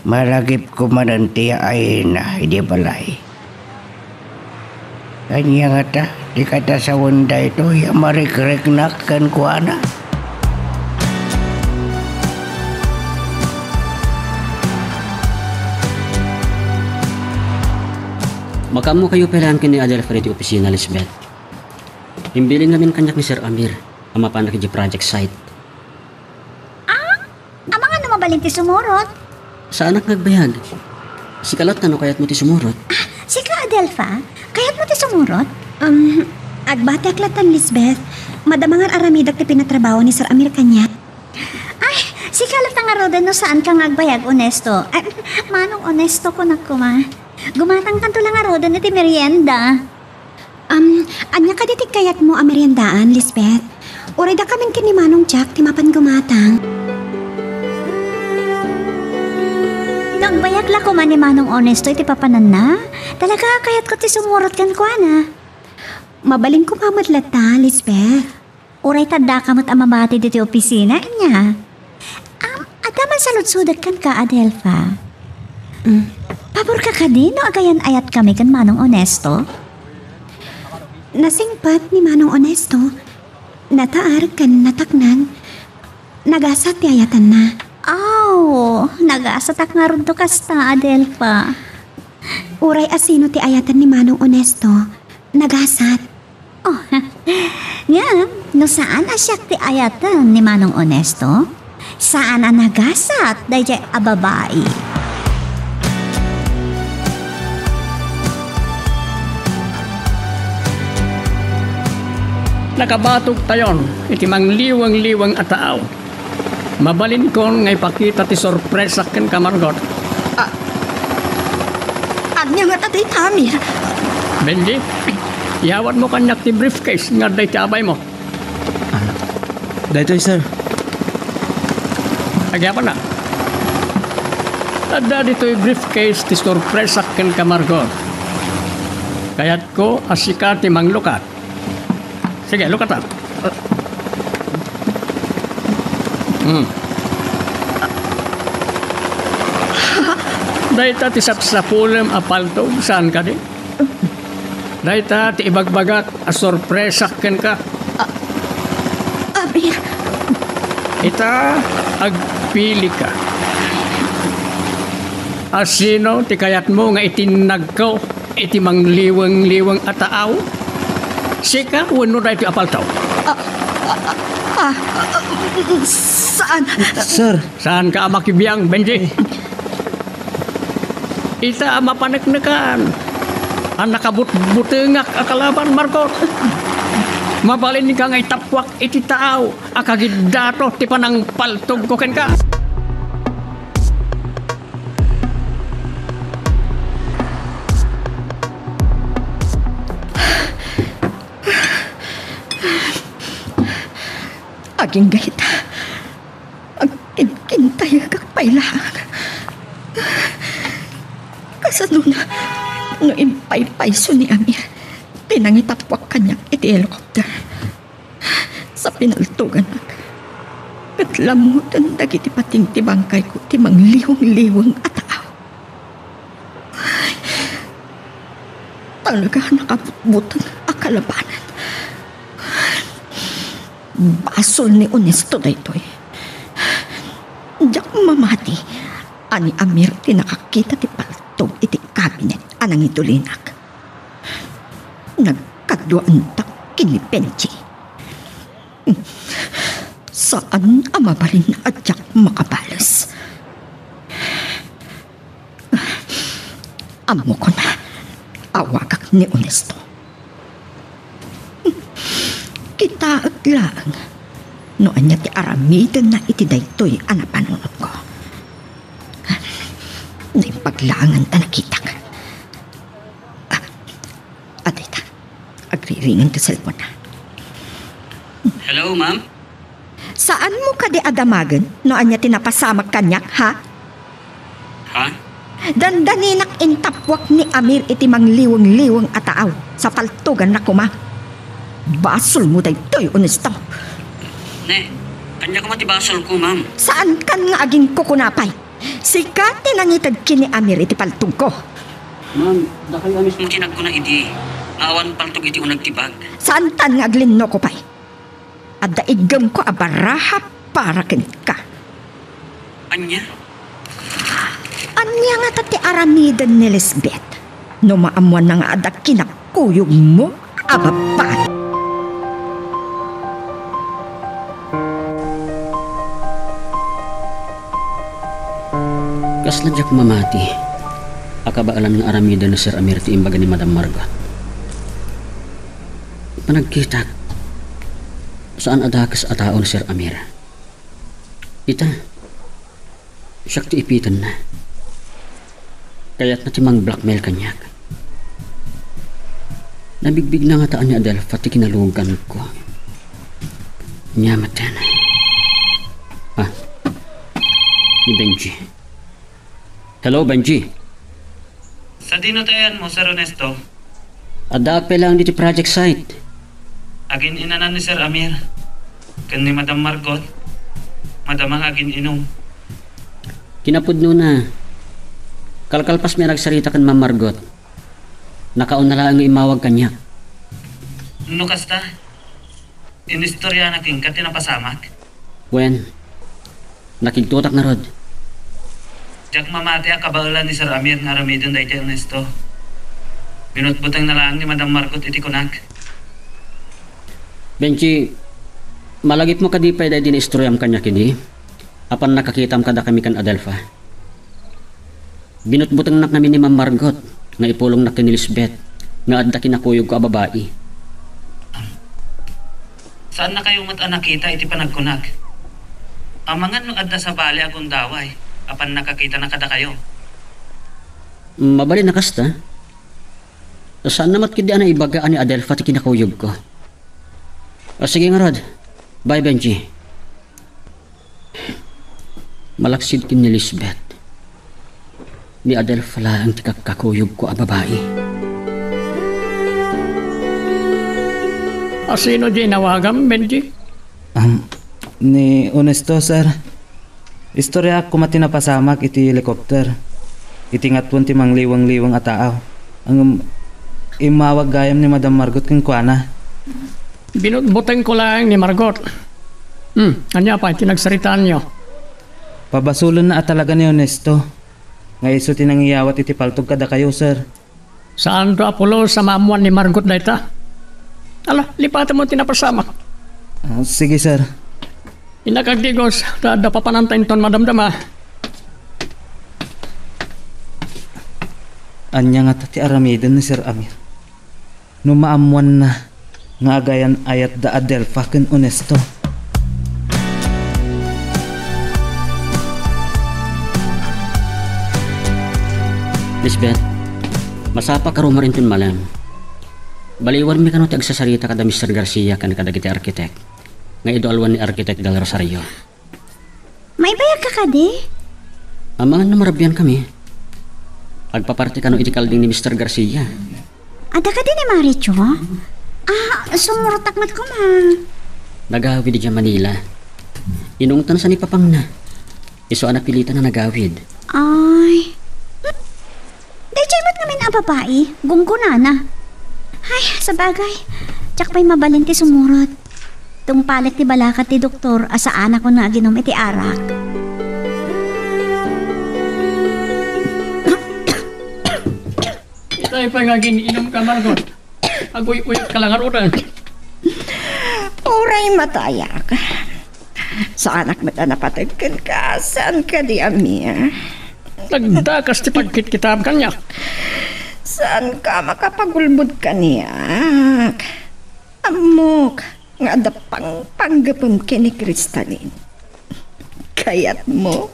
malagip ko man ang tiya ay na, hindi balay. Kanya nga ta, di kata sa wanda ito, yung marikreknak kan kuana. Magkamo kayo pelaan kini Adelfa di opisina, Lisbeth. Himbilin namin kanyak ni Sir Amir, ang mapanak di project site. Ama nga na mabalin ti sumurot. Sa anak nagbayad. Si Kalot kano kaya't mo ti sumurot? Si ka, Adelfa, kaya't mo ti sumurot? Agbati aklatan, Lisbeth. Madamangan aramidag ti pinatrabaho ni Sir Amir kanya. Ay, si Kalot ang arodan no saan kang agbayag, honesto. Ay, manong honesto ko na kuma. Gumatang kanto lang arodan iti merienda. Anya ka ditig kayat mo ang meriendaan, Lisbeth? Urida kamin kini Manong Jack, ti mapan gumatang. Nagbayag la ko man ni Manong Honesto iti papanan na. Talaga kayat ko ti sumurot kan ko na. Mabaling ko mamadlata, Lisbeth. Uray tanda kamot ang mabati diti opisina niya. Adaman sa lutsudat kan ka, Adelfa. Pabor ka din no agayan ayat kami kan Manong Honesto? Nasingpat ni Manong Honesto. Nataar kan nataknan. Nagasat ti ayatan na. Nagasatak nga ron to kasta, Adelfa. Uray asino ti ayatan ni Manong Onesto. Nagasat. Nga, no saan asyak ti ayatan ni Manong Onesto? Saan ang nagasat, dahil ababae? Nakabatog tayon, iti mangliwang-liwang ataaw. Mabalin kon ngay pakita ti sorpresa ken kamargot. Anya nga tatay Tamir. Benji, iawat mo kanyak ti briefcase nga day ti abay mo. Daytoy, sir. Agyapan na. Ada dito'y briefcase ti sorpresa ken kamargot. Kayat ko asika ti manglukat. Sige, lukat na. Dahita ti sapsapulem apaltog, saan ka di? Dahita ti ibagbagat a sorpresa ken ka. Amir. Ita agpili ka. Asino ti kayat mo nga itinag ko iti mangliwang-liwang ataaw? Sika, wano na iti apaltaw. Saan? Sir. Saan ka makibiyang, Benji? Ita mapaneknekan. Ang nakabut-butengak akalaban, Margot. Mabalin ka ngay tapwak iti taaw. Akagidato ti panang paltog ko ken ka. Aging gahita. Ang kintay kag pailang. Kasano na, no impay-payso ni Amir, pinangitapwak kanya iti helicopter. Sa pinaltugan na, katlamutan dagiti pating ti bangkay ko, ti mangliwang-liwang ataaw. Talaga nakabutbutan akalabanan. Basol ni Onesto daytoy. Diyak mamati, ani Amir ti nakakita ti paltog iti cabinet anang itulinak. Nagkaduan tak kini Benji. Saan ang mabalin at diyak makabalas? Amo ko na, awagak ni Onesto. Kita aglang. Noon niya ti aramidan na iti daytoy ana panunod ko. Naipaglangan ta nakita ka. Adita, agriringan ti cellphone na. Hello, ma'am? Saan mo ka di adamagan? Noon niya tinapasamak kanyak, ha? Ha? Dandaninak intapwak ni Amir iti mangliwang-liwang ataaw sa paltugan na kuma. Basol mo daytoy, Onesto. Ne, kanya ko matibasol ko, ma'am. Saan kan nga aging kukunapay? Sikat tinangitad kini Amir iti paltog ko. Ma'am, dakay amis mong tinag ko na idi. Naawan paltog iti unag tibag. Saan tan nga aglinno ko pay? At daigam ko abaraha para ken ka. Anya? Anya nga tati aramidan ni Lisbeth. No maamuan na nga adak kinakuyog mo, ababay. Kaslan siya kumamati. Akabaalan ng aramida na Sir Amir ti imbaga ni Madam Margot. Panagkita. Saan adakas ataon ni Sir Amir? Ita. Siyak ti ipitan na. Kaya't na timang blackmail kanyak. Nabigbig na nga taan ni Adelfa ti kinalugan ko. Nyamatan. Ni Benji. Hello, Benji. Sa dinutayan mo, Sir Ernesto, Adape lang dito project site. agin inanan ni Sir Amir, kan ni Madam Margot, madamang agin inom. Kinapudno na. Kalkalpas may nagsarita kan Ma'am Margot. Nakaon na lang ang imawag kanya. No kasta, inistorya na king ka tinapasamak. When? Nakigtutak na rod. Jak mamati ang kabaulan ni Sir Amir nga ramidon dahi ti Ernesto. Binutbutang na lang ni Madam Margot iti kunak. Benji, malagip mo kadipay dahi din istoryam kanya kini. Apan nakakitam kada kami kan Adelfa. Binutbutang nak namin ni Ma'am Margot nga ipulong nak ni Lisbeth nga adda kinakuyog ko a babae. Saan na kayo nakita iti panagkunak? Amangan no adda sa bali akong daway. Apan nakakita na kada kayo. Mabali na kasta. Saan namat kidi ana ibagaan ni Adelfa ti kinakuyog ko. Sige nga Rod. Bye Benji. Malaksid kin ni Lisbeth. Ni Adelfa lang ti kakakuyog ko a babae. Sino di nawagam, Benji? Ni Honesto, sir. Istorya ko mati napasamak iti helicopter. Itingat pun ti mangliwang-liwang a tao. Ang imawag gayam ni Madam Margot kang kuana. Binutbuteng ko lang ni Margot. Anya pa, tinagsaritaan niyo. Pabasulon na talaga ni Honesto. Nga iso tinangyawat iti paltog kada kayo, sir. Saan do Apollo sa mamuan ni Margot dayta? Ala, lipatan mo tinapasama. Sige, sir. Inakagdigos, da pa panantayin ton madamdama. Anya nga tati aramidon ni Sir Amir. Numaamuan na nga agayan ayat da Adelfa ken Honesto. Lisbeth, masapa ka rumarin tin malam. Baliwan mi kano ti agsasarita kada Mr. Garcia kan kada kiti arkitek. Nga idolwan ni Arkitek Del Rosario. May bayag ka kadi? Amangan na marabyan kami. Agpaparte kano iti kalding ni Mr. Garcia. Ada ka din ni Maricho? Sumurutak mat ko ma. Nagawid di Manila. Inungtan sa ni Papang na. Iso anak pilitan na nagawid. Ay. Dahil mo't namin ang babae. Gungkuna na. Ay, sa bagay. Tsak pa'y mabalinti sumurot. Tung palit ti balakat ti doktor asa anak ko na ginom iti arak. Itay pa nga gininom ka, Margot. Agoy-uyot ka lang arunan. Oray matayak. Sa anak mo napatagkan ka, saan ka di Amir? Nagdakas ti pagkit-kitab kanya. Saan ka makapagulbud kaniyak? Amok, nga da panggapon kini Kristalin. Kayat mo,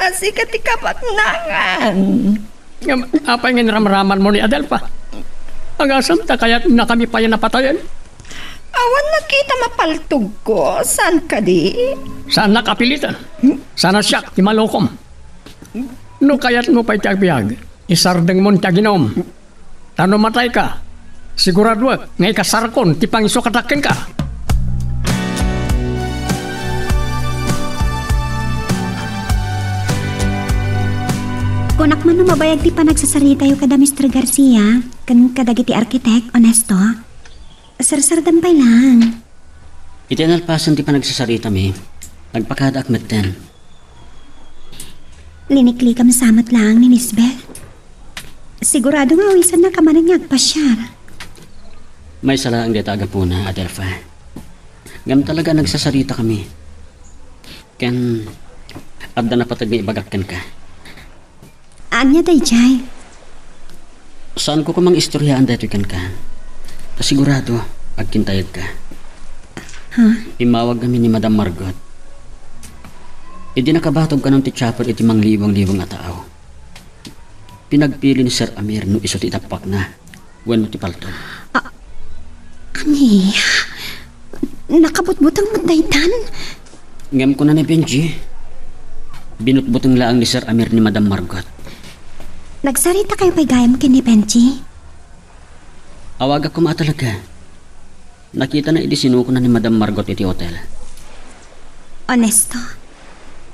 asikat ikapaknangan. Apa yung ramraman mo ni Adelfa? Agasam ta kaya na kami pa yan napatayan? Awan nakita mapaltog ko, saan ka di? Saan nakapilitan? Sana siya, ti malokom. No kayat mo pa itagbiag, isardeng mo taginom. Tano matay ka, sigurado ngay kasarkon, ti pangiso katakin ka. Kunak man no mabayag ti panagsasarita yung kada Mr. Garcia, kan kadagiti arkitek, Honesto. Sarsardampay lang. Itinalpasan ti panagsasarita mi. Nagpakadak metten. Linikli kam samat lang ni Lisbeth. Sigurado nga wisan na kamanan niya agpasyar. May sala ang detaga po na, Adelfa. Ngam talaga nagsasarita kami. Ken, adda na patag may ibagakkan ka. Anya day, Jay? Saan ko kumang istoryaan dito kan ka? Sigurado, agkintayad ka. Imawag kami ni Madam Margot. Idi nakabatog ka ng ti-chapel iti mangliwang-liwang a tao. Pinagpili ni Sir Amir no iso ti itapak na. Wen mo ti paltog. Ani, nakabutbutang mo daytan? Ngam ko na ni Benji. Binutbutang laang ni Sir Amir ni Madam Margot. Nagsarita kayo kay gayam kini Benji? Awag ako talaga. Nakita na idi sinuko na ni Madam Margot iti hotel. Honesto.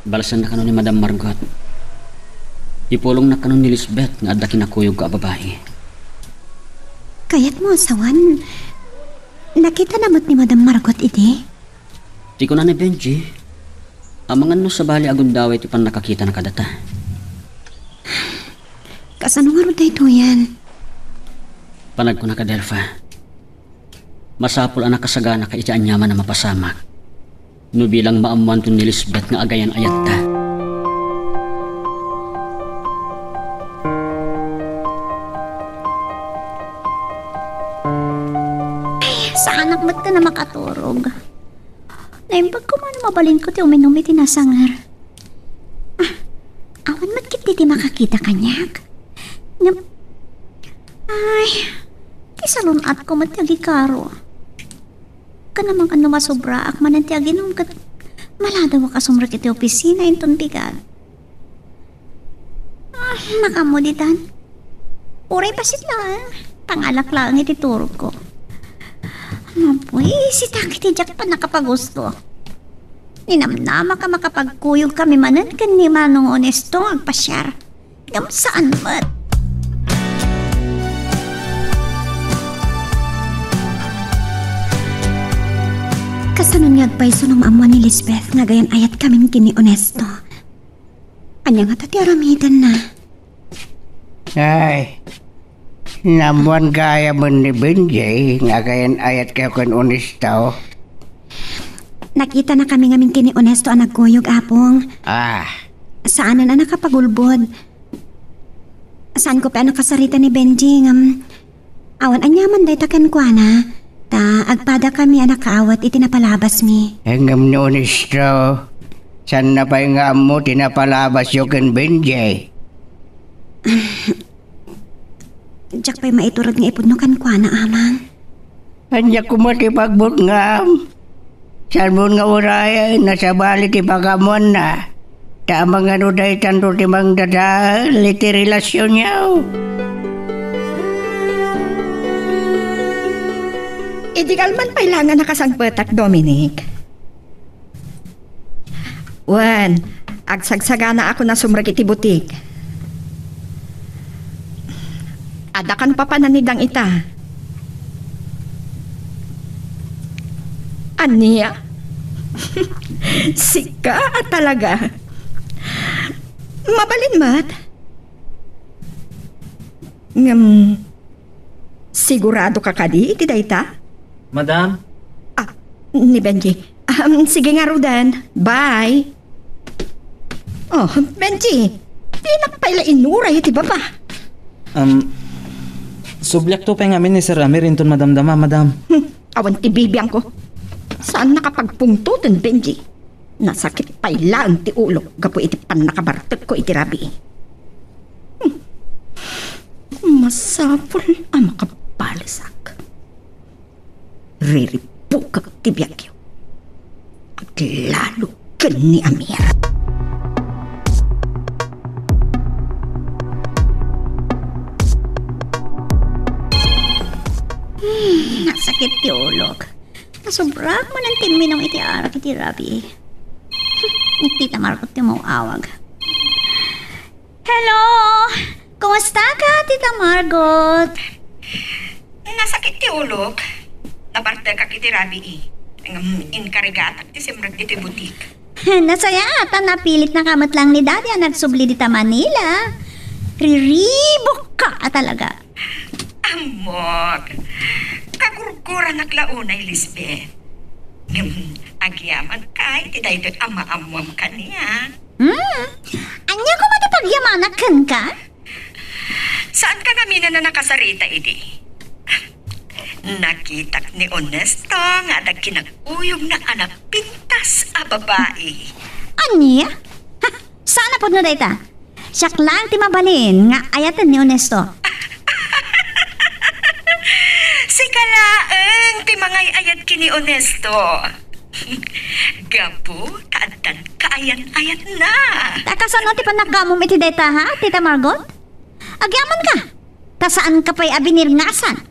Balasan na kanon ni Madam Margot. Ipulong na kanon ni Lisbeth nga adda kinakuyog ka babae. Kayat mo asawan. Nakita namot ni Madam Margot iti? Di ko na ni Benji. Amangan no sa bali agun daw iti pan nakakita na kadata. Kasano nga ron tayo yan? Panag ko na ka Delpha. Masapol ang nakasagana ka iti anyaman na mapasamak. No bilang maamuan to ni Lisbeth nga agayan ayat ta. Saan anak ba't ka na makaturog? Naimbag ko man mabalin ko ti uminom iti nasangar. Awan mat kit ti makakita kanyak. Ay, ti salunat ko mat ti karo. Kanamang ano masobra ak manan ti aginom kat maladaw ka sumra kiti opisina inton bigat. Nakamuditan. Uray pa sila. Pangalak lang iti turog ko. Maboy, si Taki Jack pa nakapagusto. Ninamnama ka makapagkuyog kami manan kan ni Manong Honesto agpasyar. Ngam saan mat? Kasanon nga agpaiso ng amuan ni Lisbeth nga gayan ayat kami kini Honesto. Anya nga tati aramidan na. Ay, namuan gaya mo ni Benjay, nga kayan ayat kayo kan Honesto. Nakita na kami ngamin kini Honesto ang nagkuyog apong. Saan na nakapagulbod? Saan ko pa nakasarita ni Benji ngam? Awan anyaman day takan kwa na. Ta agpada kami anak kaawat itinapalabas mi. Hanggang ni Honesto, saan na pa nga mo tinapalabas yung kan Benjay? Jack pa'y maiturag nga ipod no kan kwa na amang. Anya ko mo tipagbot nga. Saan mo nga uraya, nasa bali tipagamon na. Tamang ano dahi tanto timang dadal, iti relasyon niya. Idigal man pailangan nakasagpetak, Dominic. Wan, agsagsagana ako na sumrag iti butik. Adakan pa pananidang ita. Aniya? Sika at talaga. Mabalin mat. Sigurado ka kadi iti dayta? Madam? Ni Benji. Sige nga Rudan. Bye. Oh, Benji. Di nakpaila inuray iti baba. Sublyak to pa nga amin ni Sir Amir inton madamdama, madam. Awan ti bibiyang ko. Saan nakapagpungtutan, Benji? Nasakit paila ang ti ulo. Gapo iti pan nakabartag ko iti rabi. Masapol ang makapalisak. Riripukak ti biyagyo. At lalo ka ni Amir. Nasakit ti ulog. Nasobrag mo ng tinminong iti arak iti rabi. Tita Margot ti mauawag. Hello! Kumusta ka, Tita Margot? Nasakit ti ulog. Nabarta ka kiti rabi inkarigata ti simrag iti butik. Nasaya ata napilit na kamat lang ni Daddy ang nagsubli dita Manila. Riribok ka talaga. Amok. Kagurguran naglaunay, Lisbeth. Agyaman ka, iti dahil ama-amwam ka niya. Anya ko matipagyamanak ka? Saan ka namin na nakasarita, idi? Nakita ni Honesto nga nagkinag-uyog na anak pintas a babae. Anya? Sana po na dayta. Siyak lang ti mabalin nga ayatan ni Honesto. Si kalaeng ti mangay ayat kini Honesto. Gapo, kaadtan kaayan-ayat na. Takasano ti panagkamom iti dayta ha, Tita Margot? Agyaman ka. Ta saan ka pa'y abinirngasan?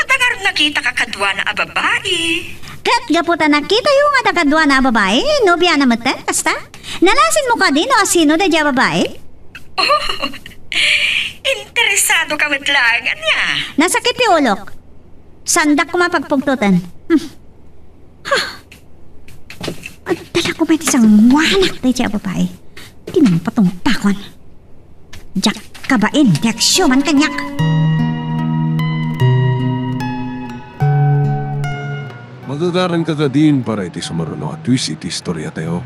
At agar nakita ka kadwa na a babae. Kat gaputa nakita yung nga takadwa na babae, nobya na matan, kasta? Nalasin mo ka din o sino da dya babae? Oh, interesado ka matlangan niya. Nasakit ti ulok. Sandak ko mapagpugtutan. At dala ko may Isang wanak tayo siya babae. Di naman patong pakon. Jak kabain, jak syuman kanyak. Magagaran ka din para iti sumaruno at twist iti istorya tayo.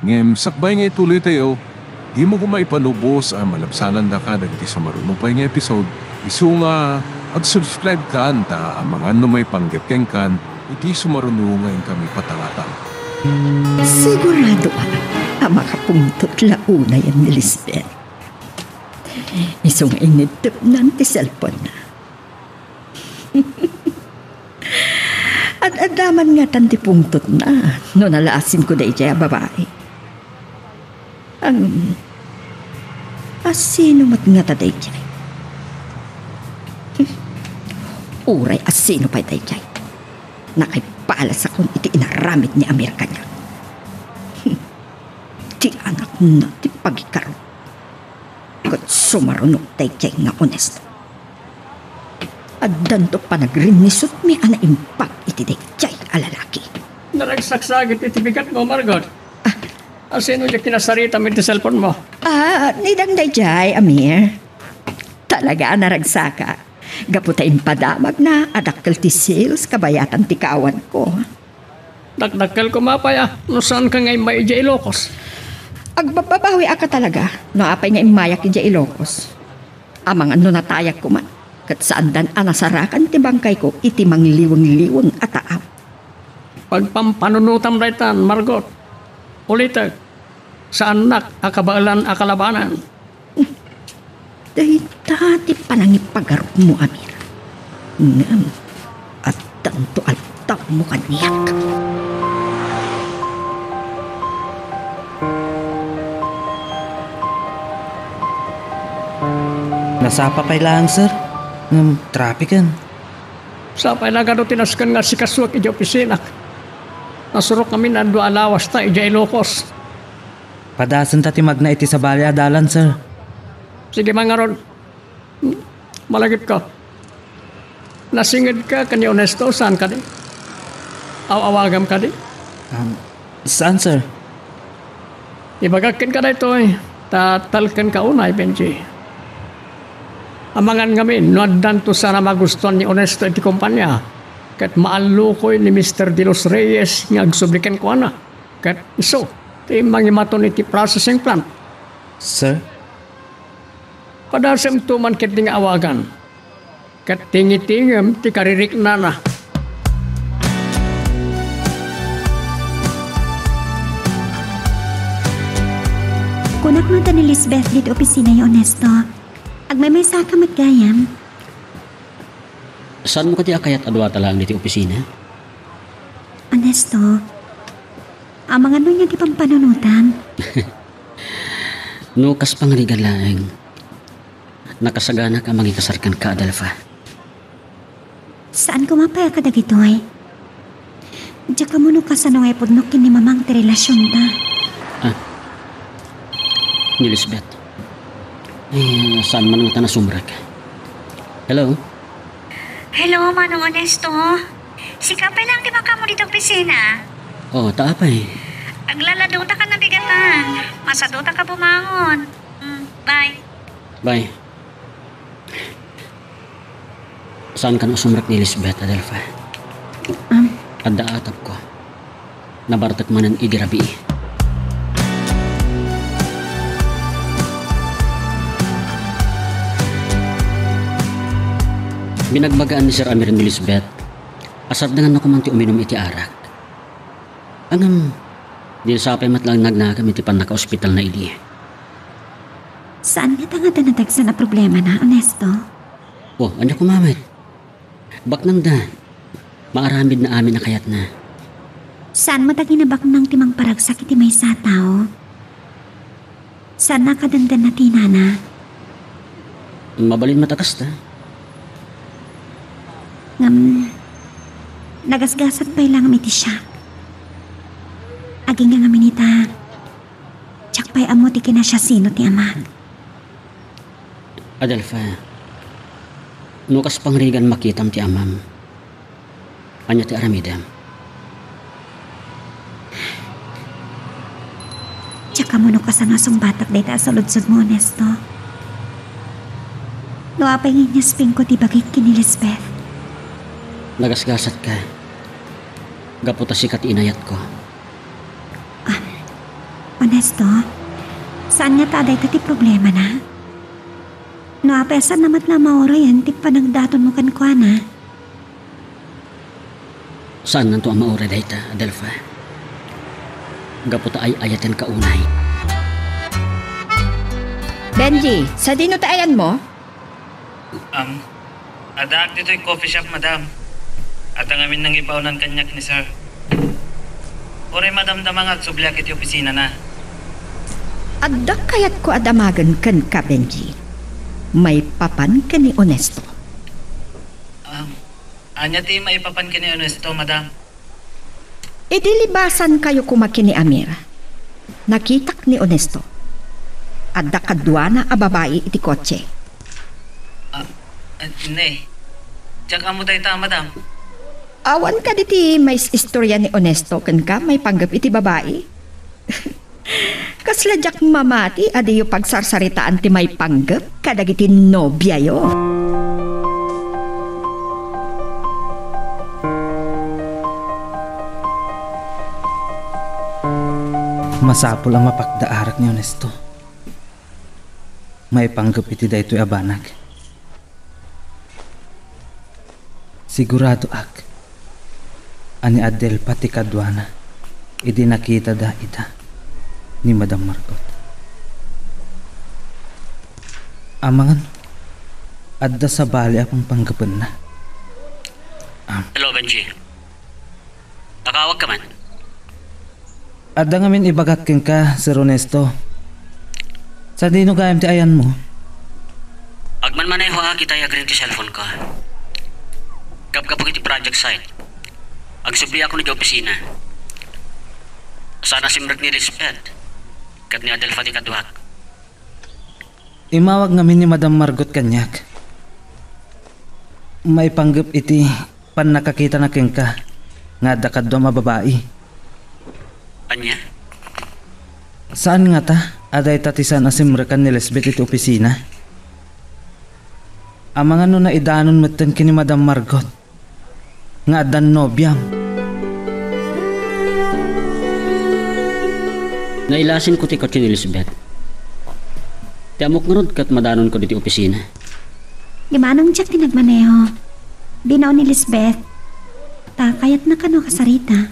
Ngem, sakbay nga ituloy tayo, di mo kumaipanubos ang malapsanan na ka iti sumaruno pa nga episode. Isu nga at subscribe ka anta ang mga may panggapkeng kan iti sumaruno ngayon kami patalatan. Sigurado ang makapuntot launa yan ni Lisbeth. Isong initip ng ti cellphone na. At adaman nga tanti pungtot na no nalaasin ko da ijaya babae. Ang asino mat nga taday ijay. Uray asino pa'y taday ijay. Nakaipalas akong iti inaramid ni Amerika niya. Ti anak na ti pagikaro. Kat sumarunok taday ijay nga honesto. At danto pa nagrinisot mi ana impak iti dayjay alalaki. Naragsaksaget iti bigat mo, Margot. Asino yung kinasarita mo iti cellphone mo? Nidang dayjay, Amir. Talaga naragsaka. Gaputain padamag na adakkel ti sales kabayatan ti kawan ko. Dakdakkel ko mapaya. No saan ka ngay maija Ilocos? Agbababawi aka talaga. No apay nga imayak ija Ilocos. Amang ano natayak ko man. Kat saan dan anasarakan ti bangkay ko iti mangliwang-liwang ataaw. Pagpampanunutam raytan, Margot. Ulitek, sa anak akabaalan akalabanan. Dahil dati panangipagarap mo, Amir. Ngam, at tanto altaw mo kaniyak. Nasapa pa lang, sir. Ng trapikan. Sapay na gano tinaskan nga si Kaswak ija opisina. Nasurok kami na dua alawas ta ija Ilocos. Padasan tati magna iti sa balya dalan, sir. Sige mga ron. Malagip ka. Nasingid ka kani honesto, saan ka di? Awawagam ka di? Saan, sir? Ibagakin ka na ito eh. Tatalkan ka unay, Benji. Amangan ngamin, nuaddan to sana magustuhan ni Honesto iti kumpanya. Kat maalukoy ni Mr. De Los Reyes nga agsublikan ko na. Kat iso, ti mangimaton iti processing plant. Sir? Padasem to man ket nga awagan. Kat tingi-tingem ti karirik na. Kunak mo ni Lisbeth dito opisina yung Honesto. Agmay saka matgayam. Saan mo kati akayat adwa talang diti opisina? Honesto, ang mga niya di pampanunutan. Nukas pangaligan laeng. Nakasagana ka magikasarkan ka, Adelfa. Saan kumapaya ka dagitoy? Diya ka muna ka sa nungay pudnokin ni mamang ti relasyon ta. Ni Lisbeth. Saan man mo na sumrak? Hello? Hello, Manong Honesto. Si Kapay lang di ba ka mo dito opisina? Oh, taapay. Aglaladuta ka na bigatan. Masaduta ka bumangon. Bye. Bye. Saan ka na sumrak ni Lisbeth, Adelfa? Adda atap ko. Nabartak manan igirabi. Binagbagaan ni Sir Amir ni Lisbeth. Asar dengan ako man ti uminom iti arak. Angam, di sapay matlang nagnagam iti pan naka-ospital na idi. Saan nga nga tanatagsa na problema na, Honesto? Oh, anya kumamit. Baknang da. Maaramid na amin na kayat na. Saan mo taginabak ng timang paragsak iti may sataw? Saan nakadandan na tinana? Mabalin matakas ta. Nagasgasat pa'y lang amiti siya. Aging nga ngaminita. Tsak pa'y amo ti kinasya sino ti ama. Adelfa, nukas pangrigan makitam ti amam. Anya ti aramidam. Tsaka mo no kasangasong batak dita sa ludsod mo, Onesto. Luapay nga niya sping ko ti bagik kini Lisbeth. Nagasgasat ka. Gaputa sikat inayat ko. Onesto, saan nga taday ti problema na? Luapay saan namat na mauro yan ti panagdaton mo kan kwa na? Saan nanto ang maura dayta, Adelfa? Gaputa ay ayaten ka unay. Benji, sa dino taayan mo? Adaak dito yung coffee shop, madam. At ang amin nang ibawnan kanyak ni sir. Oray madam damang at sublakit yung opisina na. Adda kayat ko adamagan kan ka, Benji. May papan ka ni Onesto. Anya ti maipapan ka ni Onesto, madam. Idilibasan kayo kumaki ni Amir. Nakitak ni Onesto. Adda kadwa na a babae iti kotse. Hindi. Diyak amo tayo ta, madam. Awan ka diti may istorya ni Onesto kan ka may panggap iti babae. Kasla jak mamati adi yung pagsarsaritaan ti may panggap kadagiti nobya yo. Masapol ang mapagdaarak ni Onesto. May panggap iti daytoy abanag. Sigurado ak. Ani Adel pati kadwana. Idi nakita da ida ni Madam Margot. Amangan. Adda sa bali akong panggapan na. Hello, Benji. Nakawag ka man. Adda ngamin ibagakin ka, Sir Onesto. Sa dino gayam ti ayan mo? Agman maneho kita yagrin ti cellphone ko. Kapag iti project site. Agsubli ako ni opisina. Sana simrag ni Lisbeth. Kat ni Adelfa di kaduhak. Imawag ngamin ni Madam Margot kanyak. May panggap iti pan nakakita na ka nga adda kadwa mababae. Anya? Saan nga ta? Aday tatisan asimrakan ni Lisbeth iti opisina. Amang ano na idaanon matan kini Madam Margot. Nga adan nobyam. Nailasin ko ti kotse ni Lisbeth. Tiamok nga rod kat madanon ko diti opisina. Di manong Jack tinagmaneho. Binaw ni Lisbeth. Takayat na kano kasarita.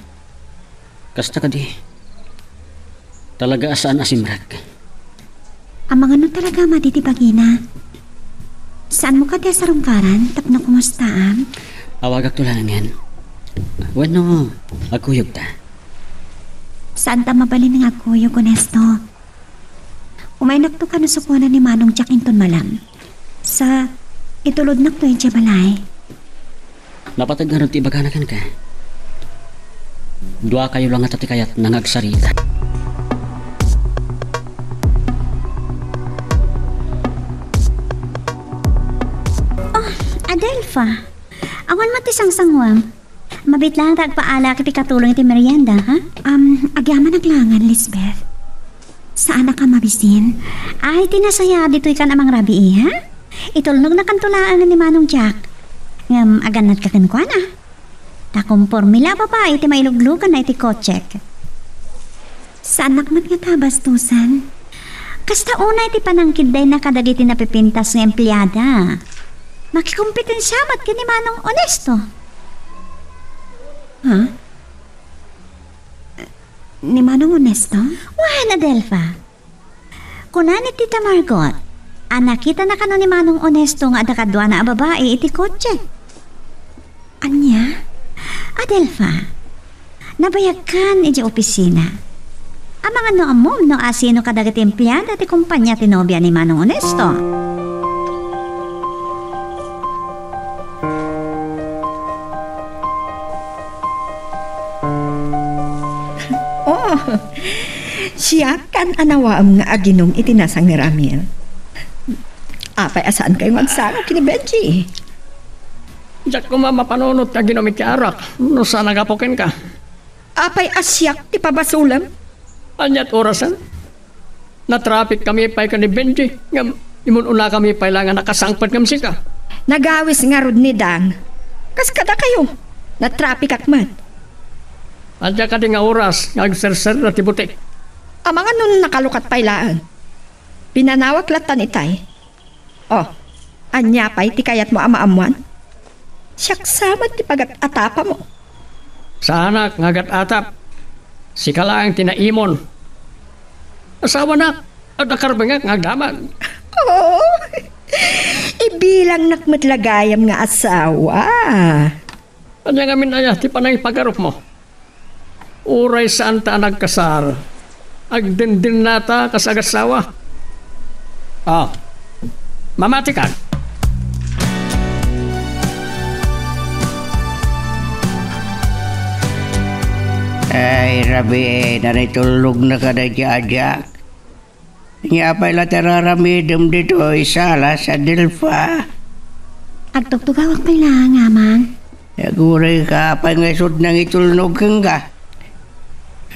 Kasta ka di. Talaga asaan asimrag. Amang ano talaga matitibagina. Saan mo ka di sa rungkaran? Tapno kumustaan? Awagak tulangan. Bueno, agkuyog ta. Saan ta mabalin ng agkuyog, Onesto? Umaynak to ka na sukunan ni Manong Jack Inton malam. Sa itulod na to yung balay. Napatag nga rin tibaganakan ka. Dua kayo lang at atikayat nangagsarita. Adelfa, awan matisang sangwam. Mabit lang tagpaala kiti katulong iti merienda, ha? Agyaman naglangan, Lisbeth. Saan na ka mabisin? Ay, tinasaya dito'y ka namang rabi, ha? Itulnog na kantulaan ni Manong Jack. Aganat ka kankwa na. Takumpormila pa pa iti mailuglugan na iti kotsek. Saan nakmat nga tabastusan? Kasta una iti panangkiday na kadagiti napipintas ng empleyada. Makikumpetensyamat ka ni Manong Onesto. Ha? Ni Manong Onesto? Wahan, Adelfa. Kunan ni Tita Margot, nakita na kano ni Manong Onesto nga adakadwa na babae iti kotse. Anya? Adelfa, nabayagkan iti opisina. Amang ano amom no asino kadagiti empleyada ti kumpanya ti nobya ni Manong Onesto. Siya kan anawaam nga aginom itinasang ni Ramil. Apay asaan kayo magsarap kini Benji? Diyak ko mapanunot ka ginomit ka arak. No sana gapokin ka. Apay asyak ti pabasulam? Anyat orasan? Na-traffic kami pa ka ni Benji. Ngam, imun una kami pa lang nakasangpad ngam sika. Nagawis nga rod ni Dang. Kas kada kayo. Na-traffic akmat. Adya ka di nga oras, nagserser na tibutik. Ang mga nun nakalukat pailaan. Pinanawak latan itay. Oh, anya pa'y ti kayat mo amaamuan. Siyak samat ti pagat-atapa mo. Sa anak, ngagat atap. Sika lang tinaimon. Asawa na, at nakarbangak ngagdaman. Oh, ibilang nakmatlagayam nga asawa. Anya nga minaya, ti panay pagarok mo. Uray saan ta nagkasar. Agdindin nata kasagasawa. Oh, mamati ka. Ay, rabi, nanitulog na ka na diyadyak. Nga pala tararamidom dito, isala sa Delfa. Agtugtugawak pa lang, amang. Naguray ka, pangasod nang itulnog kang ka.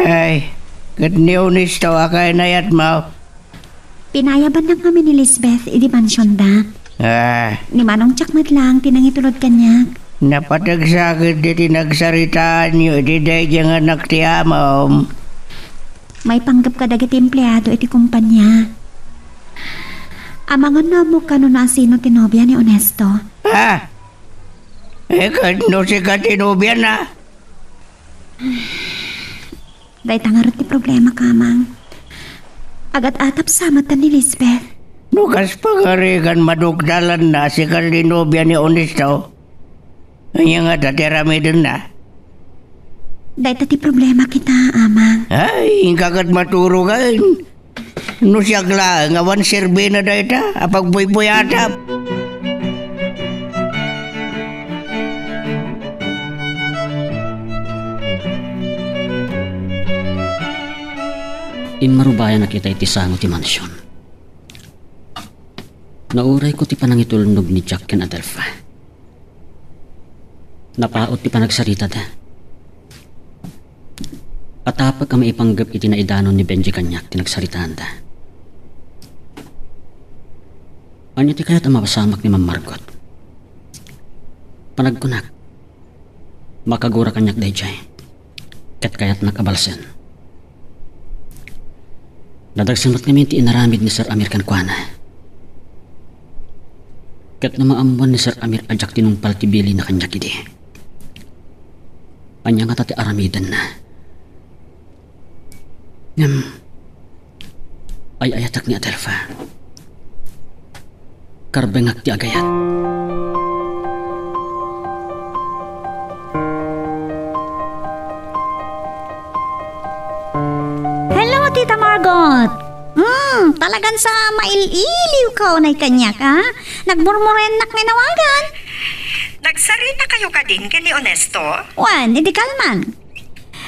Ay, gatniunis to akay nayat mo. Pinayaban lang kami ni Lisbeth, idi mansyon da. Ni Manong Chakmat lang, tinangitulod kanya. Napatagsakit di tinagsaritaan nyo, di dahi diyang anak ti amom. May panggap ka dagat empleyado iti kumpanya. Amangan na mo ka na sino tinobya ni Onesto. Ha? Kano si ka tinobya na? Dahil tangarot ti problema ka, Mang. Agat-atap samatan ni Lisbeth. Nukas pagarigan madugdalan na si ka tinobya ni Onesto. Kanya nga tatirami dun na. Dahil ti problema kita, Amang. Ay, kagat maturo ka. No siya kla, nga wan sirbe na dahil ta, apag buy-buy atap. Inmarubayan na kita iti sango ti mansyon. Nauray ko ti panangitulnog ni Jack ken Adelfa. Napaot ti panagsarita da. Atapag kami ipanggap iti naidanon ni Benji kanyak tinagsaritaan da. Anya ti kaya't ang mapasamak ni Ma'am Margot. Panagkunak. Makagura kanyak day jay. Kat kaya't nakabalsen. Nadagsimot kami ti inaramid ni Sir Amir kankwana. Kat na maamuan ni Sir Amir ajak tinumpal ti bili na kanyak iti. Anya nga tati aramidan na. Ay ayatak ni Adelfa. Karbengak ti agayat. Hello, Tita Margot. Talagan sa maililiw ka unay kanyak, ha? Nagmurmurenak may nawagan. Nagsarita kayo ka din kini Onesto? Wan, hindi kalman.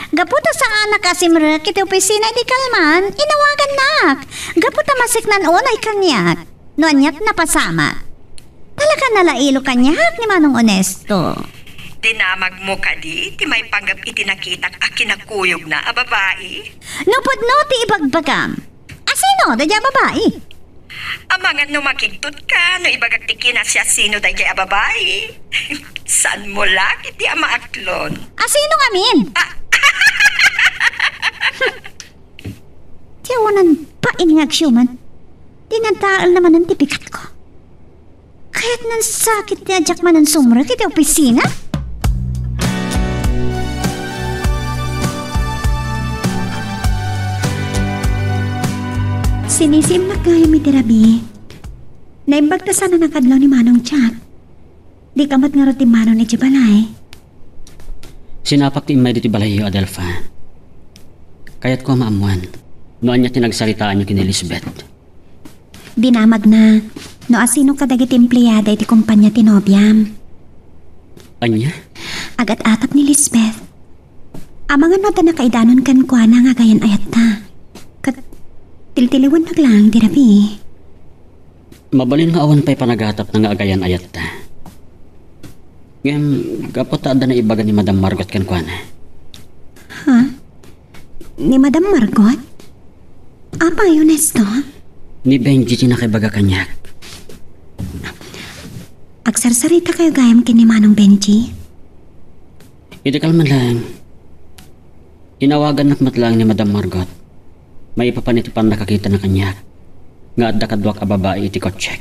Gaputa sa anak kasimra kiti opisina di kalman, inawagan nak. Gaputa masiknan unay kanyak. Noanyat napasama. Talaga nalailo kanyak ni Manong Onesto. Dinamag mo ka di, ti may panggap itinakitak a kinakuyog na a babae. Nupod no ti ibagbagam. Asino, dadya babae? Amangan no makigtot ka, no ibagak ti kinasya sino dadya a babae. San mo laki ti ama aklon? Asino ngamin? Tiyawanan pa inyaksyoman. Tinantaal naman ang tipikat ko. Kaya't nang sakit niya jak man ang sumra kita opisina? Sinisim na kaya mi terabi. Naimbagta sana nakadlaw ni Manong Chak. Di kamat nga roti Manong ni Jabalay. Sinapak ti imay diti balayo, Adelfa. Kaya't ko maamuan. Noan niya tinagsaritaan niyo kini Elizabeth. Dinamag na. No asino kadagit empleyada iti kumpanya tinobyam. Anya? Agat-atap ni Lisbeth. Amangan no ta nakaidanon kan kwa na nga gayan ayat ta. Kat tiltiliwan naglang dirabi. Mabalin nga awan pa'y panagatap na nga agayan ayat ta. Ngayon, kapot ta na ibaga ni Madam Margot kan kwa na. Ha? Ni Madam Margot? Apa yun, Nesto? Ni Benji tinakibaga kanyak. Agsarsarita kayo gayam kini Manong Benji. Iti kalman lang. Inawagan matlang ni Madam Margot. May ipapanitipan nakakita na kanyak. Nga adda kadwak a babae iti kotsek.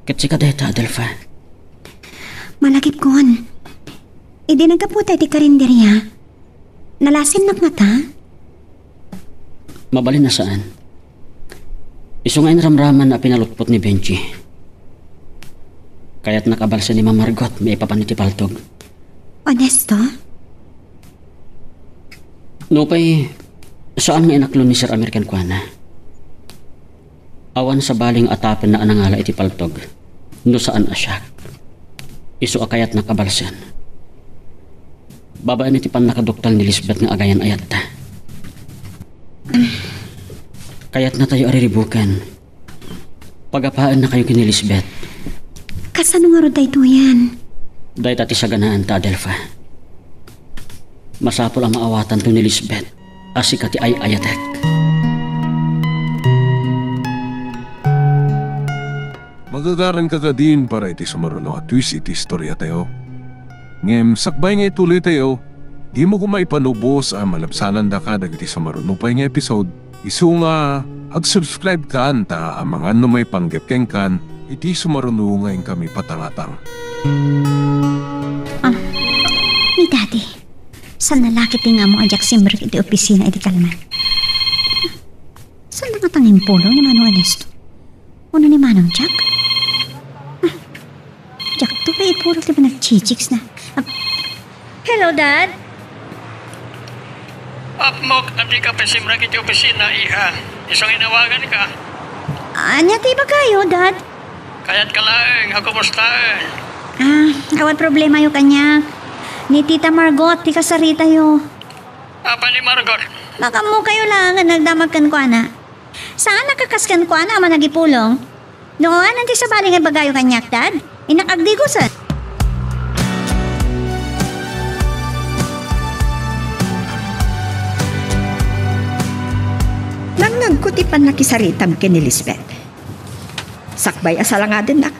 Katsi ka deta, Adelfa. Malagip kon. Idi nagkaputa iti karinderya. Nalasin na nga ta? Mabalin na saan? Iso ngayon ramraman na pinalutpot ni Benji. Kaya't nakabalsa ni Ma'am Margot may ipapaniti paltog. Honesto? Nupay, saan nga inaklo ni Sir American Kuana? Awan sa baling atapin na anangala iti paltog. No saan asyak? Iso akayat nakabalsan. Babaan iti pan nakadoktal ni Lisbeth nga agayan ayat ta. Kaya't na tayo ariribukan. Pagapaan na kayo kini Lisbeth. Kasano nga ro dayto yan? Day tati sa ganaan ta, Adelfa. Masapol ang maawatan to ni Lisbeth. Asikati ay ayatek. Magagaran ka din para iti sumaruno at twist iti istorya tayo. Ngem sakbay nga ituloy tayo. Di mo kumaipanubos ang malabsanan da ka dagiti sumaruno pa nga episode. Isu nga ag-subscribe ka ta ang mga may panggapkeng kan iti sumaruno ngayon kami patangatang. Ni Daddy. Saan nalakit nga mo ajak simbrek iti opisina iti kalman? Saan nga tanging pulong ni Manong Ernesto? Una ni Manong Jack? Jack to kay puro ti ba nagchichiks na? Hello, Dad? Apmok, adi ka pesimrag iti opisina, iha. Isang inawagan ka. Anya ti ba kayo, Dad? Kaya't kalaeng, ako mustaen. Awat problema yo kanya. Ni Tita Margot, ti kasarita yo. Apa ni Margot? Baka mo kayo lang nga nagdamagkan ko, ana. Saan nakakaskan ko, ana, ama nagipulong? Noon, nanti sa baling ang bagayo kanyak, Dad. Inakagdigusan. Nangagkutipan na kisaritam ken Elizabeth. Sakbay asala nga din na.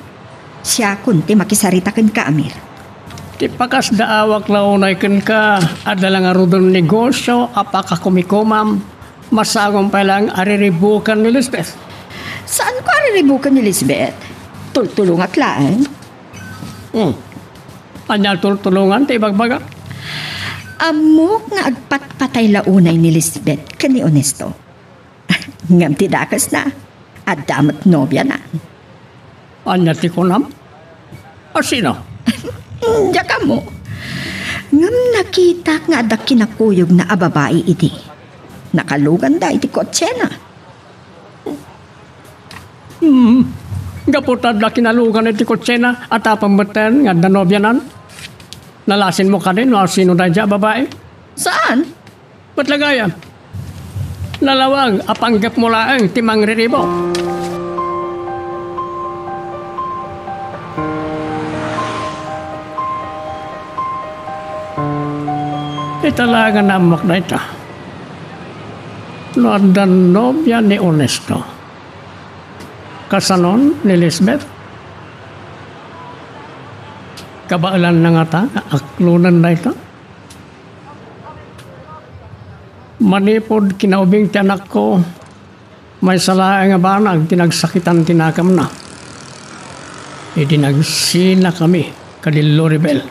Siya kunti makisarita ken ka, Amir. Ti pakas daawak launay ken ka. Adala nga rudon negosyo, apaka kumikumam. Masagong pa lang ariribukan ni Lisbeth. Saan ko ariribukan ni Elizabeth? Tultulungat laan? Anyal tultulungan, ti bagbaga. Amok nga agpatpatay launay ni Elizabeth ken ni Ernesto. Ngam ti dakas na. At damat nobya na. Anya ti kunam? Sino? Diya mo. Ngam nakita nga ada kinakuyog na ababae iti. Nakalugan da iti kotse na. Gaputad na kinalugan iti kotsena at apambatan nga danobyanan. Nalasin mo ka din o sino na dya babae? Saan? Ba't lagayan? Nalawag, apanggap mo lang timang riribo. Italaga na amak na ito. Nodan nobya ni Ernesto. Kasanon ni Lisbeth. Kabaalan na nga ta, aklunan na ito. Manipod kinaubing tiyanak ko, may salaang nga banag, tinagsakitan tinakam na. Idinagsina kami, kadil Loribel.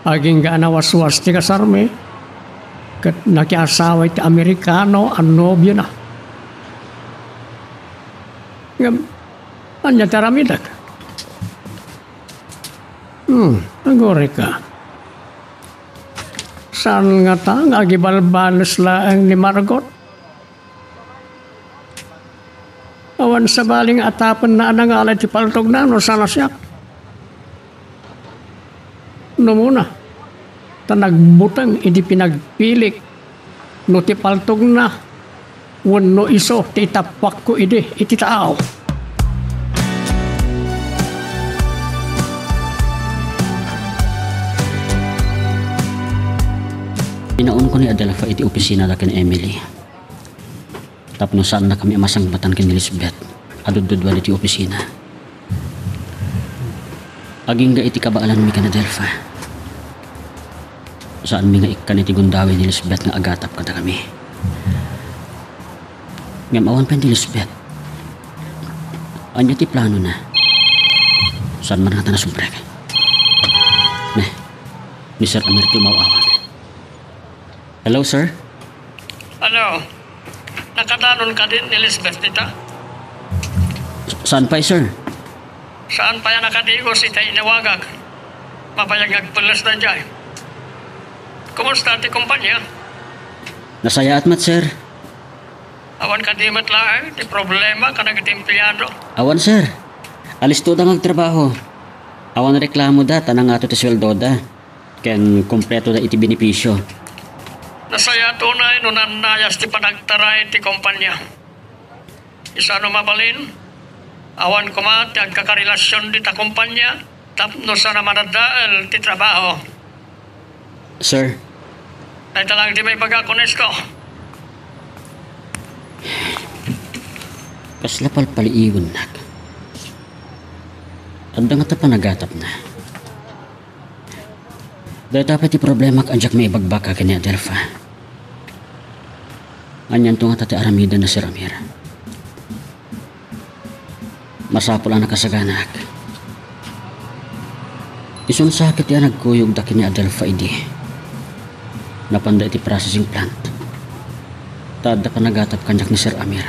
Aging gaanawaswas ti kasarmi, kat nakiasaway ti Amerikano, ang nobyo na. Ngam, anya taramidak. Agore ka. Saan nga ta, nga gibalbalos laang ni Margot? Awan sa baling atapan na anangalan ti paltog na, no sana siya. No muna, ta nagbutang, hindi pinagpilik, no ti paltog na, wano iso, ti tapak ko iti tao. Inaon ko ni Adelfa iti opisina da ken Emily. Tapno saan na kami masangbatan kin Elizabeth. Adududwa iti opisina. Aging ga iti kabaalan mi ka na Delpha. Saan mi nga ikkan iti gundawin ni Elizabeth nga agatap kada kami. Ngam awan pa ni Elizabeth. Anya ti plano na. Saan man natin nasumprek. Ni Sir Amir ti mawawan. Hello, sir? Ano? Nakadanon ka din ni Elizabeth dita? Saan pa, sir? Saan pa yan nakadigos ita inawagag? Mapayagag pulas na dyan. Kumusta ti kumpanya? Nasaya at mat, sir. Awan ka di matlaang, ti problema ka nagtimpliyado. Awan, sir. Alis to ang trabaho. Awan reklamo da, tanang ato ti sweldo da. Ken kompleto da iti benepisyo. Nasaya tunay no nanayas ti panagtaray ti kumpanya. Isa no mabalin, awan ko ma ti agkakarelasyon di ta kumpanya, tapno sa namanadaal ti trabaho. Sir. Ay talang di may pagkakunis ko. Kasla palpaliiwan nak. Anda nga ta panagatap na. Dahil dapat yung problema kanjak may ibagbaka kanya Delpha. Anyan to nga tate aramida na si Ramir. Masapol ang nakasaganak. Isun sakit yan nagkuyog da kanya Delpha idi. Napanda iti processing plant. Tada panagatap kanjak ni Sir Amir.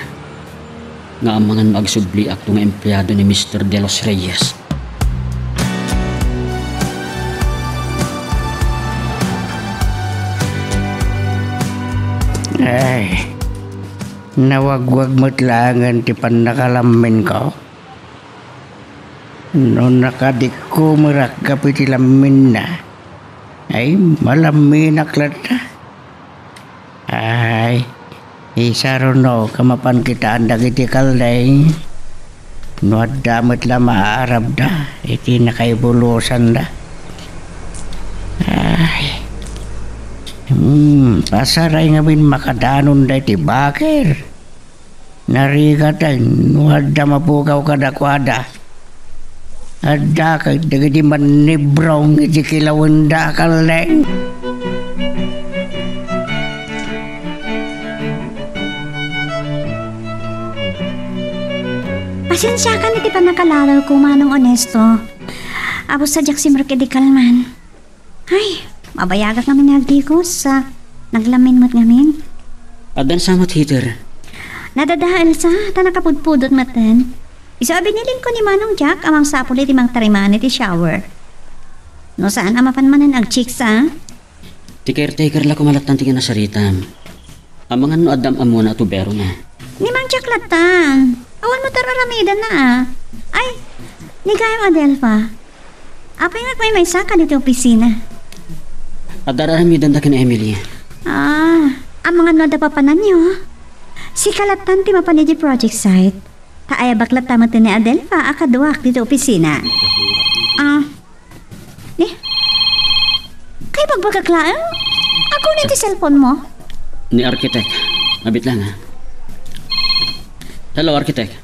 Nga amangan magsubli akto nga empleyado ni Mr. De Los Reyes. Ay, nawagwag mo't langan ti panakalamin ko. No nakadik ko marakap iti lamin na, ay malamin aklat na. Ay, isa ron no, kamapan kita andag iti kalday. No adamot la maarab da, iti nakaibulusan da. Ay, pasaray nga bin makadanon da iti bakir. Narigatan, no adda mapukaw kadakwada. Adda kag dagiti manibrong iti kilawan da kaleng. Pasensya ka iti panakalalaw ko manong honesto. Abos sa si Merkedikal man. Ay, mabayagak namin nagdikos sa naglamin mo't ngamin. Adan samot heater. Nadadahal sa tanakapudpudot matan. Isa binilin ko ni Manong Jack amang sapuli ti mang tariman iti shower. No saan amapan manan ag-chicks ha? Ti caretaker la kumalatan ti kinasaritam. Amangan no adam amuna tubero na. Ni Mang Jack latan. Awan mo tararamida na Ay, ni kayang Adelpha. Apay nagmay sa ka dito opisina. Adararamidan da kin Emily. Ang mga no da papanan niyo. Si kalatan ti mapan di project site. Kaaya baklat tama ni Adelpha akaduak dito opisina. Kay bagbagaklaan? Ako na ti cellphone mo? Ni architect. Mabit lang ha. Hello, architect.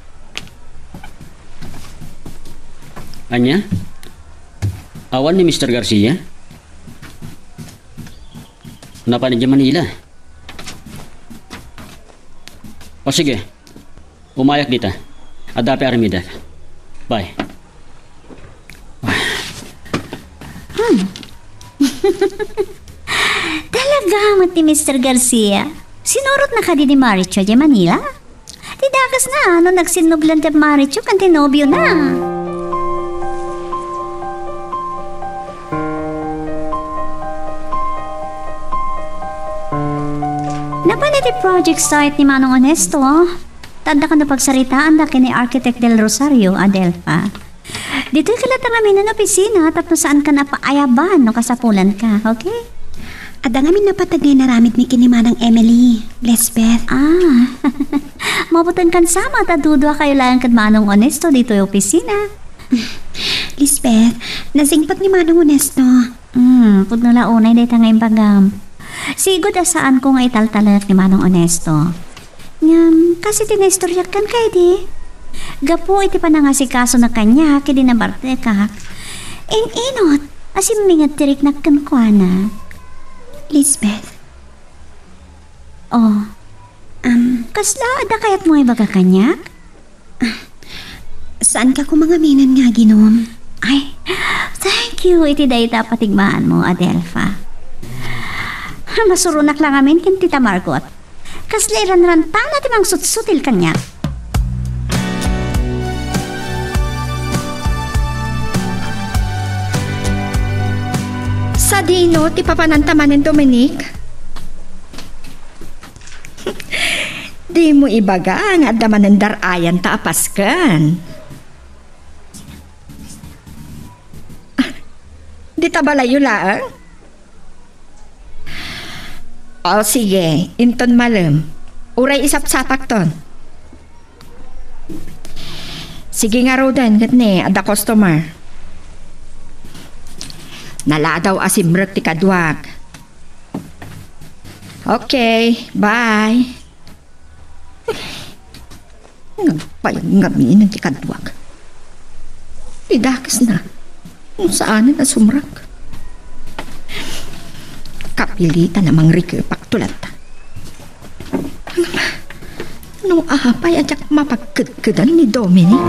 Anya? Awan ni Mr. Garcia? Napanin dyan Manila? O sige, umayak dita. Adapi Armida. Bye. Talaga mat ni Mr. Garcia. Sinurot na ka di Maricho di Manila? Tidakas na no nagsinublan di Maricho kan tinobyo na. Napaniti project site ni Manong Honesto. Tanda ka na pagsaritaan na kini Architect Del Rosario, Adelpha. Dito kalata namin na opisina tapos saan ka napaayaban no kasapulan ka, okay? Ada ngamin napatagay na ramit ni kinimanang Emily, Lisbeth. Mabutan kan sama tadudwa kayo lang kad Manong Honesto dito yung opisina. Lisbeth, nasingpat ni Manong Honesto. Pudno la unay dito ngayon pagam. Sigod asaan ko nga italtalat ni Manong Honesto. Ngam, kasi tinaistoryak kan kay di. Gapo iti panangasikaso na kanya, kidi na barte ka. Inot, asim mingat tirik na kankwana. Lisbeth, Oh, kasla ada kayat mo ibaga kanyak? saan ka kumangaminan nga ginom? Ay, thank you. Iti dayta patigmaan mo, Adelfa. Masurunak lang amin kin Tita Margot. Kasla iran-rantang natin ang sutsutil kanya. Sa dino, ti papanantaman ni Dominic? Di mo ibaga nga daman ng darayan taapas kan. Di tabalayo lang? O sige, inton malam. Uray isap-sapak ton. Sige nga Rodan, gatne, ada customer. Nala daw asimrek ti kadwag. Okay, bye. Nagpalanggamin ng ti kadwag. Idakas na. Kung saan na sumrak. Kapilitan namang rikipak tulat. Anong ahapay at mapagkadkadan ni Dominic?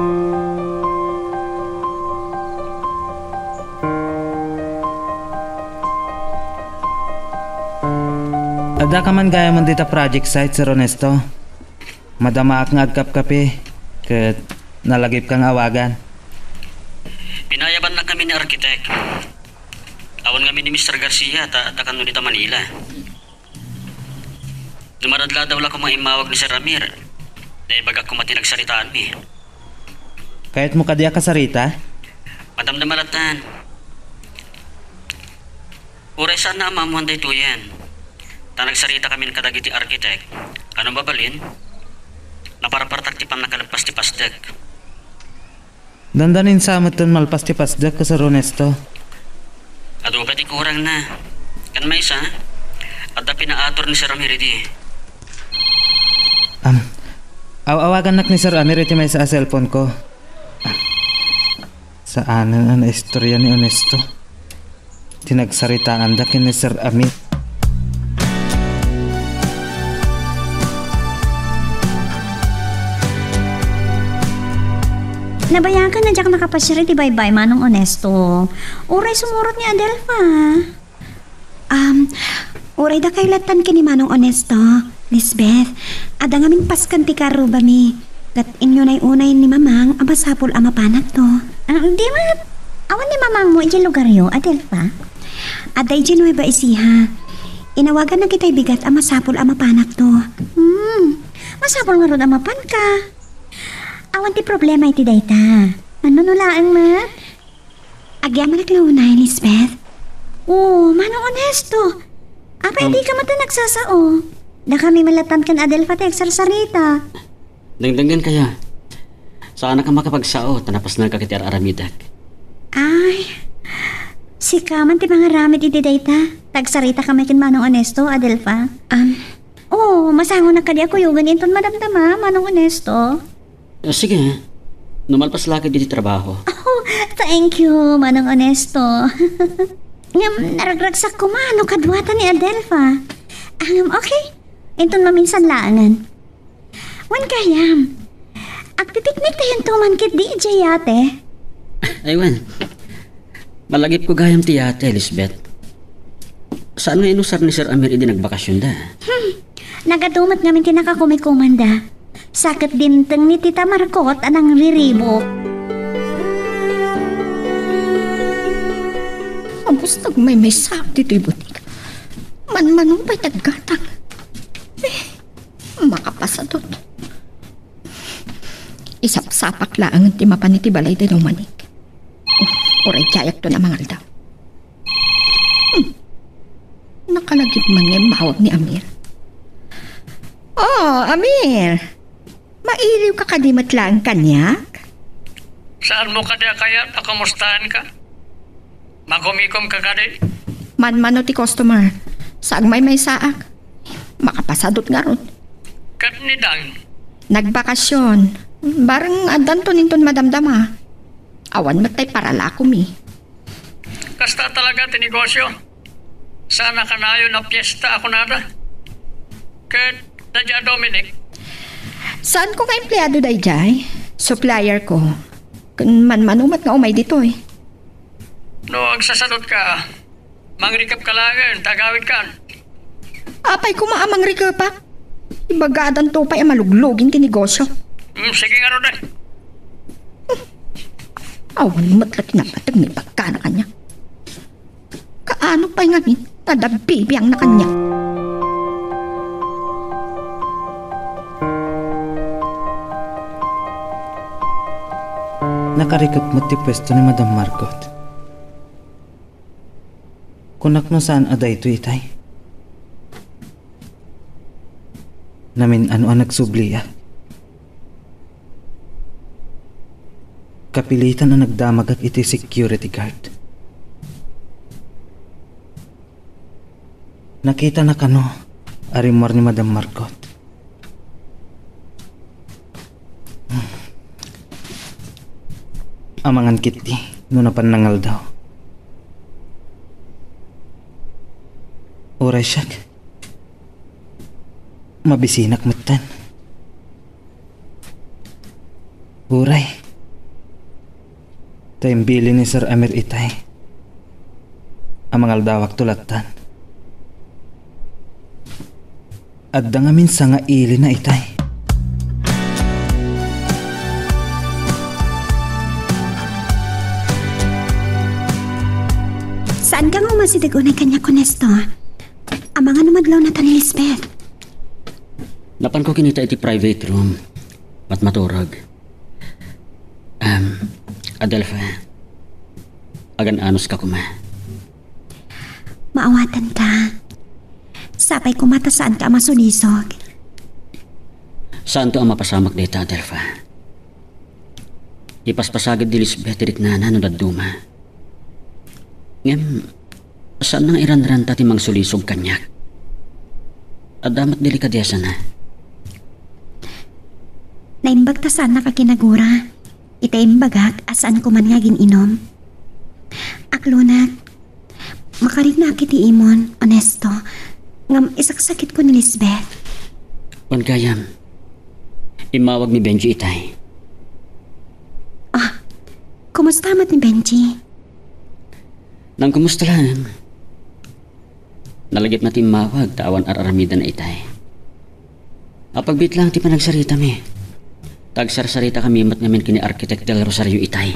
Ada ka man gaya man dita project site, Sir Ernesto. Madama ak nga agkap kape, kat nalagip kang awagan. Pinayaban na kami ni arkitek. Awan kami ni Mr. Garcia ta kanu dita Manila. Dumaradla daw la ko maimawag ni Sir Amir. Dahil baga kumati nagsaritaan mi. Kahit mo kadiya kasarita? Madamdamalatan. Uray saan na amamuan day tuyan. Ta nagsarita kami kadagiti arkitek. Anong babalin? Naparapartaktipan na kalagpas ti pasdek. Dandanin sa amatan malpas ti pasdak ka, Sir Ernesto. Ado pati kurang na. Kan may isa, at da pinaator ni Sir Amir di. Awagan nak ni Sir Amir iti may sa cellphone ko. Saan ang istorya ni Ernesto? Tinagsaritaan da kin ni Sir Amir. Nabayan ka na dyak nakapasiri ti bye-bye manong Ernesto. Uray sumurot ni Adelfa. Uray da kay latan kini Manong Ernesto. Lisbeth, ada ngamin paskan ti karo ba mi? Kat inyo na'y unay ni Mamang, abasapol amapanat to. Di ma, awan ni mamang mo iti lugar yo, Adelfa. Aday di Nueva Ecija. Inawagan na kita'y bigat amasapol amapanak to. Masapol nga ron amapan ka. Awan ti problema iti dayta. Manunulaan ma? Agyaman naglaunay, Lisbeth. Oh, Manong Ernesto. Apa hindi ka mata nagsasao? Da kami malatan kan Adelfa te sarsarita. Dangdangan kaya. Saan ka makapagsao tanapas na kakitiar aramidak. Ay, si kaman ti mga ramit iti dayta. Tagsarita kami kin Manong Ernesto, Adelfa. Masango na kadi ako yugan inton madamdama, Manong Ernesto. Sige, numalpas laki dito trabaho. Oh, thank you, Manong Ernesto. Ngam, naragragsak ko mano kadwata ni Adelfa. Okay, inton maminsan laangan. Wan kayam, agpipiknik tayo tuman kit di yate. Aywan, malagip ko gayam ti yate, Elizabeth. Saan nga inusar ni Sir Amir idi nagbakasyon da? Nagadumat ngamin tinakakumikumanda. Sakit dinteng ni Tita Marcot anang riribok. Ambos nagmay sak dito'y butik. Man-manong ba'y taggatang. Makapasadot. Isap-sapak laang ti mapaniti balay din umanik. Oray tiyayak to na mangal daw. Nakalagip man ngayon mahawag ni Amir. Amir! Mailiw ka kadimat lang kanyak? Saan mo kada kaya pakamustahan ka? Makumikom ka kadi? Man-mano ti customer. Saag may saak. Makapasadot nga ron. Kat ni Dang. Nagbakasyon. Barang adan to ninton madamdama. Awan matay para lako mi. Kasta talaga tinegosyo. Sana kanayo na piyesta ako nada. Kat Dadya Dominic. Saan ko nga empleyado day jay? Supplier ko. Man-manumat nga umay dito eh. No, agsasadot ka. Mangrikap ka lang, tagawid ka. Apay ko maamang rikapak. Ibagadan to pa'y maluglogin tinegosyo. Sige nga ron eh. Awan matlat na patag may pagkana kanya. Kaano pa'y ngamin? Tadabibi ang na kanya. Nakarikap mo ti pwesto ni Madam Margot. Kunak no saan aday ito itay? Namin ano ang nagsubliya. Kapilitan na nagdamagag iti security guard. Nakita na kano arimor ni Madam Margot. Amangan kiti no napanangal daw. Oray siyak. Mabisinak matan. Oray. Taimbili ni Sir Amir itay. Amangal dawak tulatan. At dangamin sa nga ili na itay. Saan ka nga masidig unay kanya konesto? Amang ano madlaw na ni Lisbeth? Napan ko kinita iti private room. Maturag. Adelfa. Agan anos ka kuma. Maawatan ka. Sapay kumata saan ka masulisog. Saan to ang mapasamak dita, Adelfa? Ipaspasagad di Lisbeth irik na no daduma. Ngem, saan nang iran-ranta ti mang sulisog kanyak? At damat delikadesa na. Naimbag ta saan nakakinagura. Itaimbagak asaan ko man nga gininom. Aklunat, makarig na kiti imon, honesto, ngam isaksakit ko ni Lisbeth. Pangkayam, imawag ni Benji itay. Kumusta mat ni Benji? Nang kumusta lang. Nalagip na timawag, tawan araramida na itay. Apagbit lang ti panagsarita mi. Tagsarsarita kami mat namin kini Architect Del Rosario itay.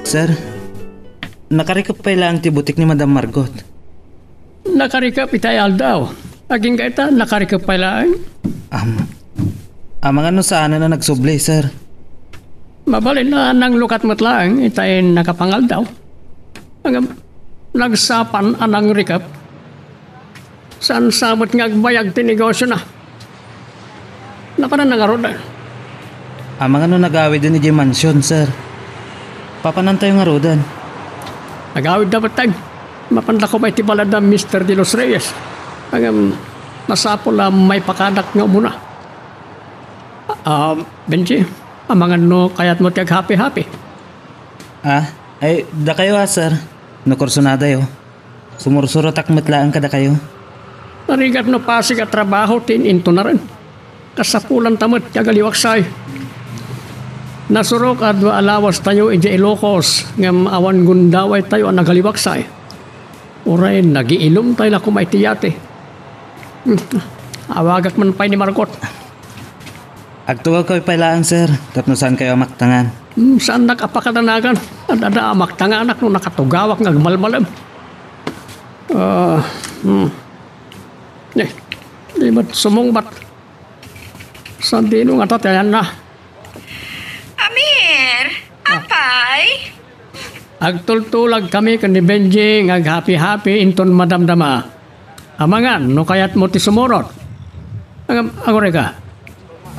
Sir, nakarikap pa lang ti butik ni Madam Margot. Nakarikap itay Aldaw. Aging kaita, nakarikap pa lang. Amang ano saan na nagsubli, sir? Mabalin na nang lukat mo't lang, itay nakapangal daw. Nagsapan anang rikap. Saan sabot nga agbayag tinegosyo na. Napanan nangarod na. Amang ano nagawid din ni J. Mansion, sir. Papanantay yung arudan. Nagawid dapat tag. Mapanda ko may tibalad na Mr. De Los Reyes. Nasapol na may pakadak nga muna. Benji, amangan no kaya't mo tiyag happy-happy. Ay, da kayo sir. Nakursunada yo. Sumursurot akmatlaan kada kayo. Narigat no pasig at trabaho tin into na rin. Kasapulan tamot kagaliwaksay. Nasurok at alawas tayo ija Ilocos ngam awan gundaway tayo ang nagaliwaksay. Uray, nagiilom tayo na kumaitiyate. Awagak man pa ni Margot. Agtuwa ko ipailaan, sir. Tapno saan kayo maktangan? Saan nakapakadanagan? Ada maktangan anak no nakatugawak ngagmalmalam. Di ba't sumungbat? Saan dino nga tatayan na? Amir! Apay! Agtultulag kami kan ni Benji ngag happy-happy inton madamdama. Amangan, no kayat mo ti sumurot. Agore ka.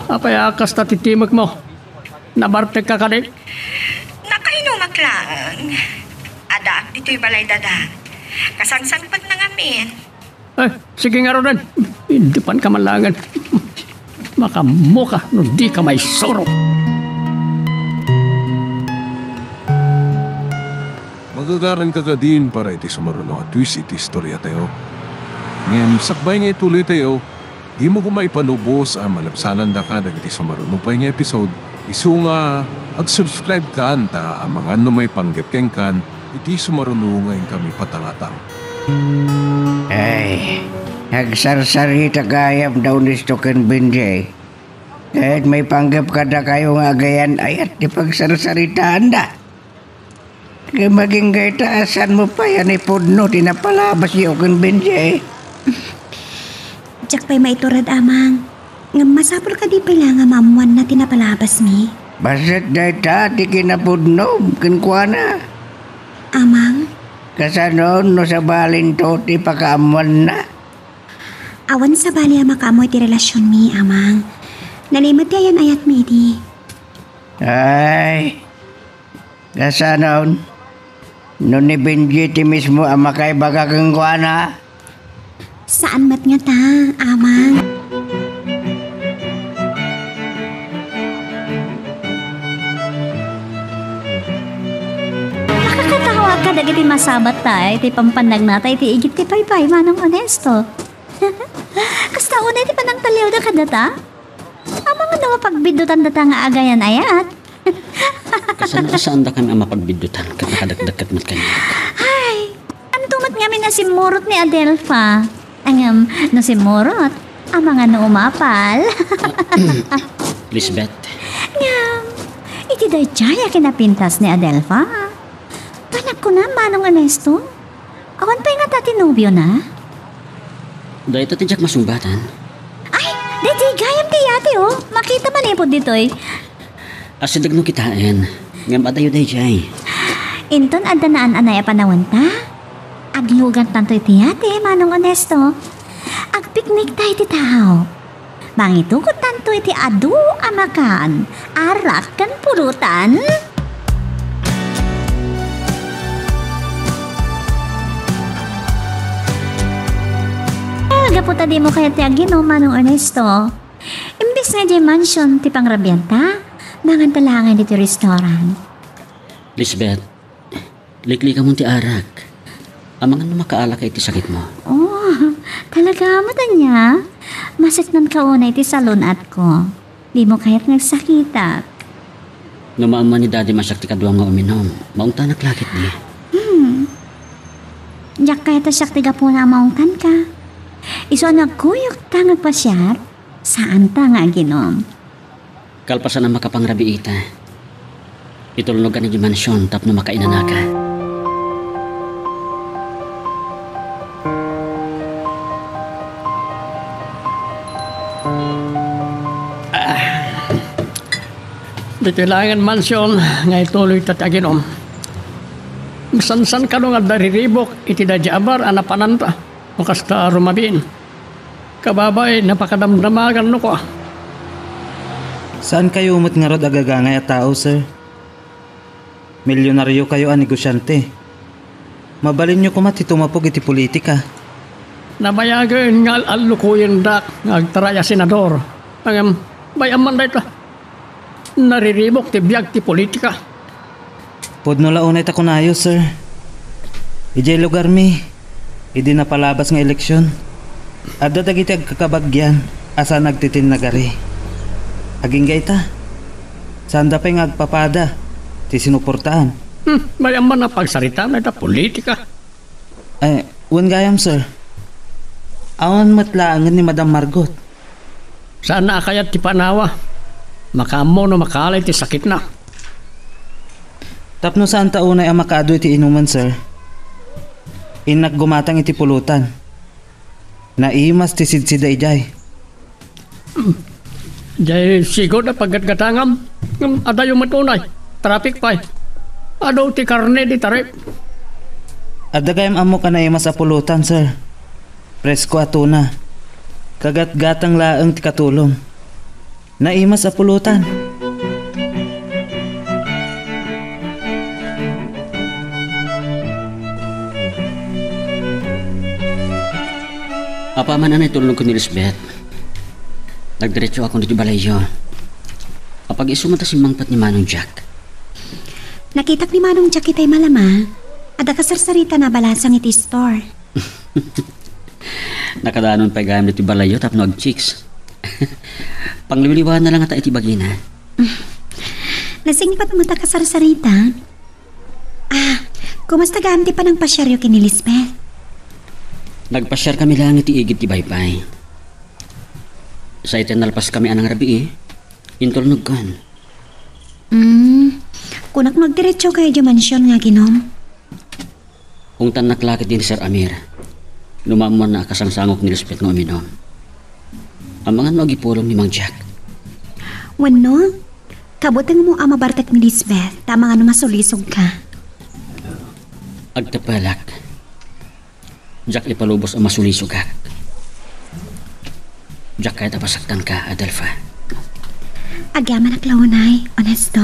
Apay akas ta titimag mo. Nabartek ka kanin? Nakainumak lang. Ada, dito'y balay dadang. Kasangsangpag ng amin. Sige nga rin. Hindi pan ka malangan. Makamuka no di ka may soro. Magagaran ka din para iti sumaruno at twist iti istorya tayo. Ngayon, sakbay nga ituloy tayo, di mo kumaipanubos ang malapsalan da ka iti sumaruno pa nga episode. Isu nga, ag-subscribe ka ta ang mga may panggapkeng kan, iti sumaruno ngayon kami patangatang. Ay, nagsarsarita kayam daw ni Stoken Benjay. Kahit may panggap ka na kayo nga gayan ay at ipagsarasaritaan na. Kaya maging gaitaasan mo pa yan ipudno, tinapalabas ni Stoken Benjay. Diyak pa'y maiturad, amang. Nga masapol ka di pala nga mamuan na tinapalabas mi. Basit dahi ta, di kinapudno, kinkwa na. Amang, Kasanon no sa balin to, di pakaamuan na. awan sa bali ang makamoy ti relasyon mi, amang. Nalimot yan ayat mi di. Ay, kasanon, no ni Benji ti mismo ang makaibaga kinkwa na. Saan mat nga ta, amang? Nakakatawa ka dagiti masabat tayo, iti pampanag na tayo, iti igit ti paypay, manong honesto. Kasta una iti panang taliw na kadata? Ang mga napagbidutan data nga agayan ayat. Saan da kami ang mapagbidutan kat nakadagdagat mat kanya. Ay, ang tumat nga na si Murot ni Adelfa. Ang no si Murot, ang mga naumapal. Lisbeth, Ngam, iti day jaya kinapintas ni Adelfa. Panak ko na, manong honesto. Awan pa nga tati nobyo na. dahil ito tijak masumbatan. Ay, dati gayam ti yati oh. Makita manipod dito eh. Asidag no kitaan, ngam adayo day jay. Inton adanaan anay panawon ta. Aglugan tanto iti yati, manong honesto. Agpiknik tayo iti tao. Mangitukot tanto iti adu amakan. Arak kan pulutan. Gaputa di mo kaya ti agino, manong honesto. Imbis nga di mansion ti pangrabyanta, mangan talangan iti restaurant. Lisbeth, likli ka mo ti arak. Amangan na makaala ka iti sakit mo. Oh, talaga mo niya. Masaknan ka una iti salon at ko. Di mo kaya't nagsakitak. Namaaman ni daddy masakti ka duwang nga uminom. Maungta naklakit di. Diyak kaya't asakti ka po na maungkan ka. Iso nagkuyok ta ngagpasyat. Saan ta nga ginom? Kalpasan ang makapangrabi ita. Itulnog ka ni mansyon tapno makainanaka. Di kailangan mansyon nga ituloy tataginom. Sansan ka nga dariribok iti da jabar anapanan ta. O kasta rumabin. Kababay napakadamdamagan no ko. Saan kayo umot nga rod agagangay at tao, sir? Milyonaryo kayo ang negosyante. Mabalin nyo kumat itumapog iti politika. Nabayagan nga alukuyin dak nga agtaraya senador. Ang bayaman da ito. Nariribok ti biyag ti politika. Podno launay ta kunayo, sir. Ijay lugar mi. Idi na palabas nga eleksyon. Adda dagiti agkakabagyan asa nagtitin nagari. Aging gayta. Sanda pa nga agpapada. Ti sinuportaan. Bayaman na pagsarita na ito politika. Ay, wan gayam, sir. Awan matlaangan ni Madam Margot. Sana kayat ti panawa. Makamo no makalay ti sakit na. Tapno saan taunay ang makaado iti inuman, sir? Inak gumatang iti pulutan. Naimas ti sidsida ijay. Jay sigod na paggatgatangam. Adayo matunay. Traffic pa. Adaw ti karne di tarip. Adagayam amo ka naimas sa pulutan, sir. Presko atuna. Kagat-gatang laang ti katulong. Naimas sa pulutan. Apaman na itulong ko ni Lisbeth. Nagdiretso ako dito balayo. Kapag isumata si Mangpat ni Manong Jack. Nakitak ni Manong Jack itay malama. Ada kasarsarita na balasang iti store. Nakadaanon pa gayam dito balayo tapno ag chicks. Pangliliwan na lang ata iti bagina. Nasingpat mo ta kasarsarita? Kumusta ganti pa ng pasyaryo kini Lisbeth? Nagpasyar kami lang iti igit ti baypay. Sa itinalpas kami anang rabi intulnog kan. Kunak magdiretso kayo di mansyon nga ginom. Kung tan naklakit din Sir Amir, lumamon na kasangsangok ni Lisbeth ng uminom. Ang mga nagipulong ni Mang Jack. Wano, kabutang mo ang mabartak ni Lisbeth, tama nga masulisog ka. Agtapalak. Jack ipalubos ang masulisog ka. Jack kahit apasaktan ka, Adelfa. Agyaman ak launay, honesto.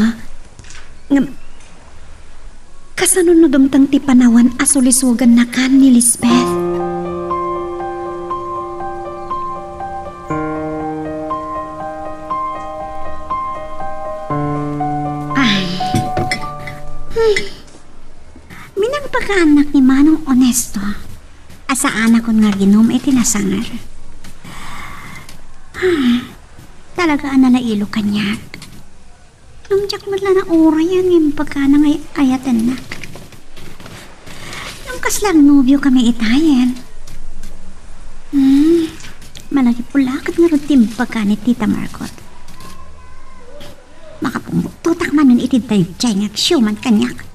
Kasanunod umtang ti panawan asulisugan na kan ni Lisbeth. Minang pagkaanak ni Manong Honesto. Asa anak ko nga ginom iti nasangar. Talaga nalailo kanyak. Nung Jack madla na ora yan yung pagkanang ayatan na. Nung kaslang nobyo kami itayan. Malagi pulakat nga rutim pagkanit Tita Margot. Makapumututak man nun itid tayo dyan at siyuman kanyak.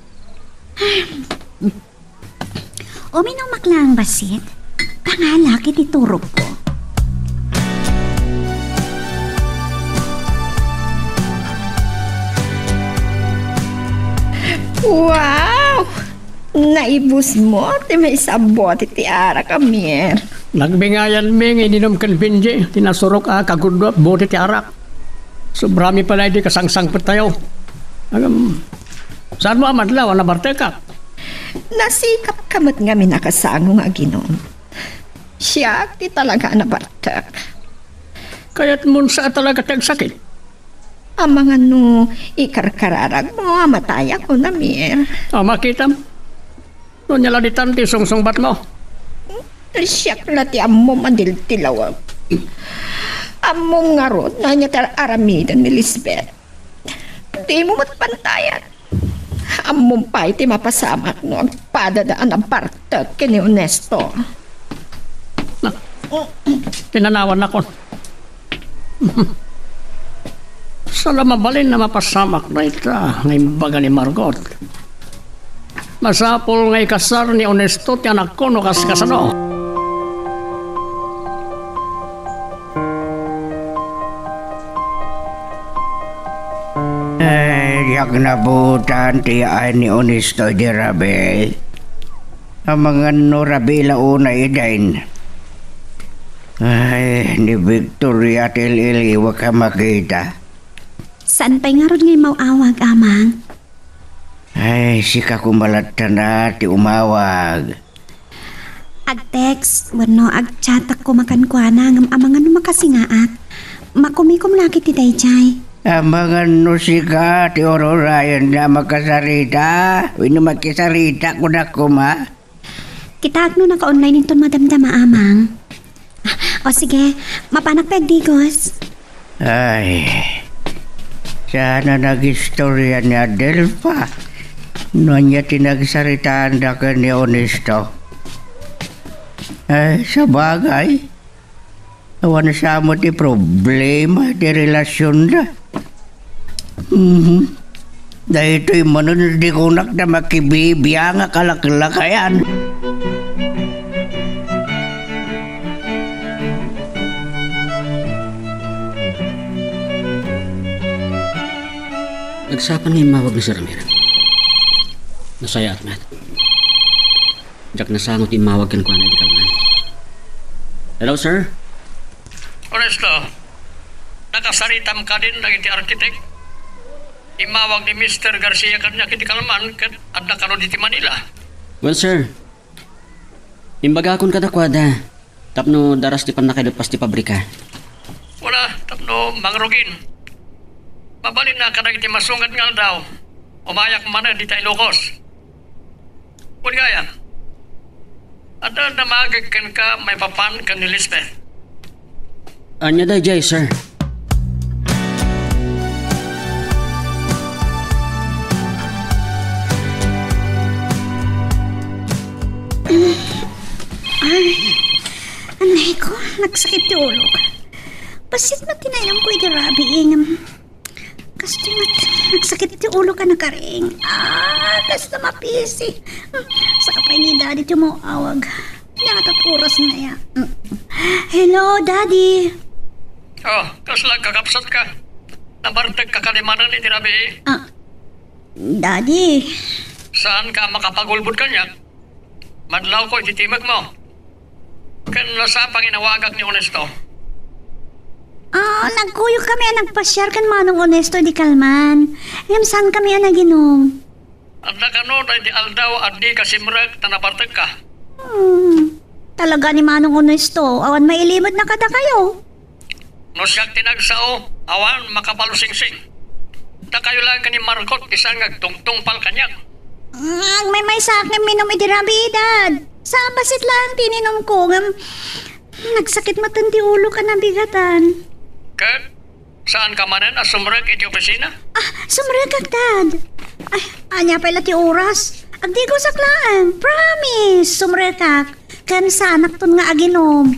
Uminong maklang basit, kangalakit iturog ko. Wow! Naibus mo, ti may sabot iti ara Amir. Nagbingayan ming ininom kan Benji, tinasurok kagudot, buti ti arak. Sobrami pala di kasangsang tayo. Saan mo amadlaw, nabarte ka? Nasikap kamat nga minakasango nga ginom. Siya ti talaga nabartak. Kaya't mun sa talaga tagsakit. Ang mga ikarkararag mo, mataya ko na, Mir. Makita mo. Noon niya laditan ti sungsungbat mo. Siyak na ti amo mandiltilawag. Among nga ron na niya aramidan ni Lisbeth. Di mo matpantayan. Among pa iti mapasamak no ang padadaan ang partek kini Honesto. Tinanawan ako. Sana mabalin na mapasamak na ita ngayon baga ni Margot. Masapol ngay kasar ni Honesto ti anak ko no kaskasano. Yak nabutan tiyaan ni Honesto di Rabi. Ang mga Rabi launa idain. Ay, ni Victoria tilili wa ka makita. Saan pa'y nga ron ngay mauawag, amang? Ay, sika kumalat na ti umawag. Ag-text, wano ag-chatak ko makankwana ng amangan makasingaat. Makumikom laki ti dayjay. Amangan sika ti Aurora yan na makasarita. Wino makisarita ko na kuma. Kitaag no naka-online ito madamdama, amang. O sige, mapanak pegdigos. Ay, sana nag-istorya ni Adelfa. Noon niya tinagsaritaan na ka ni Honesto. Ay, sa bagay. Awan sa mo ti problema ti relasyon na. Dahil ito'y manon di kunak na makibibiya nga kalaklakayan. Nagsapan ngayon mawag ni Sir Amir. Nasaya at mat. Jack nasangot imawag kan ko na di kalman. Hello, sir? Honesto, nakasaritam ka din ng iti arkitek. Imawag ni Mr. Garcia kanya kiti kalman kat adda karo diti Manila. Well, sir. Imbagakon ka takwada. Tapno daras ti panakailupas ti pabrika. Wala, tapno mangrugin. Mabalin na ka na iti masungat nga daw. Umayak man di tayo Ilocos. Kung gaya, at namagagkan ka may papan ka ni Lisbeth. Anya da jay, sir. Anay ko, nagsakit ti ulo. Pasit matinayang ko iti rabi ingam. Kasto nagsakit ti ulo ka na karing. Kasto mapisi. Sa kapay ni daddy tumuawag. Nakatat oras na ya. Hello, daddy. Oh, kaslang kakapsat ka. Nabartag kakalimanan ni Tirabi. Daddy. Saan ka makapagulbod kanya? Madlaw ko ititimag mo. Kanla sa panginawagat ni Honesto. Nagkuyo kami nagpasyar kan manong Honesto di Kalman. Ngam saan kami naginom? At nakano na di aldaw at di kasimrag na nabartag ka. Talaga ni manong Honesto, awan mailimod na kada kayo. No siyak tinagsao, awan makapalusingsing. Da kayo lang ka ni Marcot isang nagtungtung pal kanyak. May sa akin minom idirabidad. Sa basit lang tininom ko. Nagsakit matandi ulo ka na bigatan. Kat, saan ka manan sumrag iti opisina? Sumrag dad. Anya pala ti oras. Agdi ko saklaan. Promise. Sumrag kak. Kan sa anak ton nga aginom.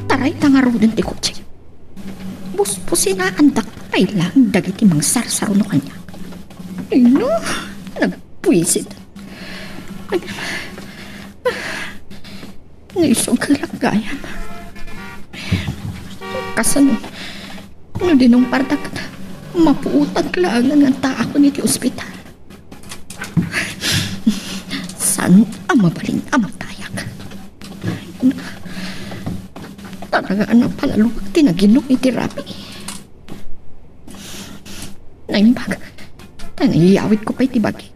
Taray tangarudan ti kutsi. Buspusin na andak ay lang dagiti mang sarsaro no kanya. Ino, nagpuisit. Naisong kalagayan. Kasano, no dinong pardak mapuutag lang ang taa ko niti ospital. Saan ang mabalin ang matayak? Talaga na palalukag tinaginok iti rapi. Naimbag, tanayawit ko pa iti bagik.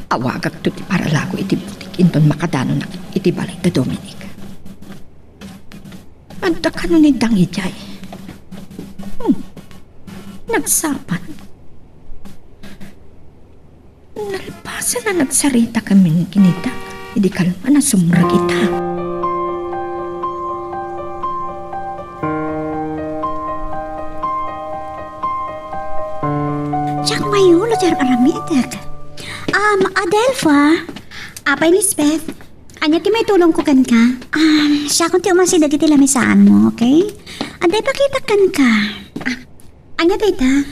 Awagag to ti paralago iti butik inton makadano na iti balay da Dominic. Anta ka nun ni Dangijay. Nagsapan. Nalpasan na nagsarita kami ni Kinita. Hindi kalma na sumrag ita. Siyak mayulo jar aramitek. Adelfa. Apay Lisbeth. Anya ti may tulong ko kan ka? Siya kung ti umasida ti lamisaan mo, okay? Aday pakita kan ka. Anya tita?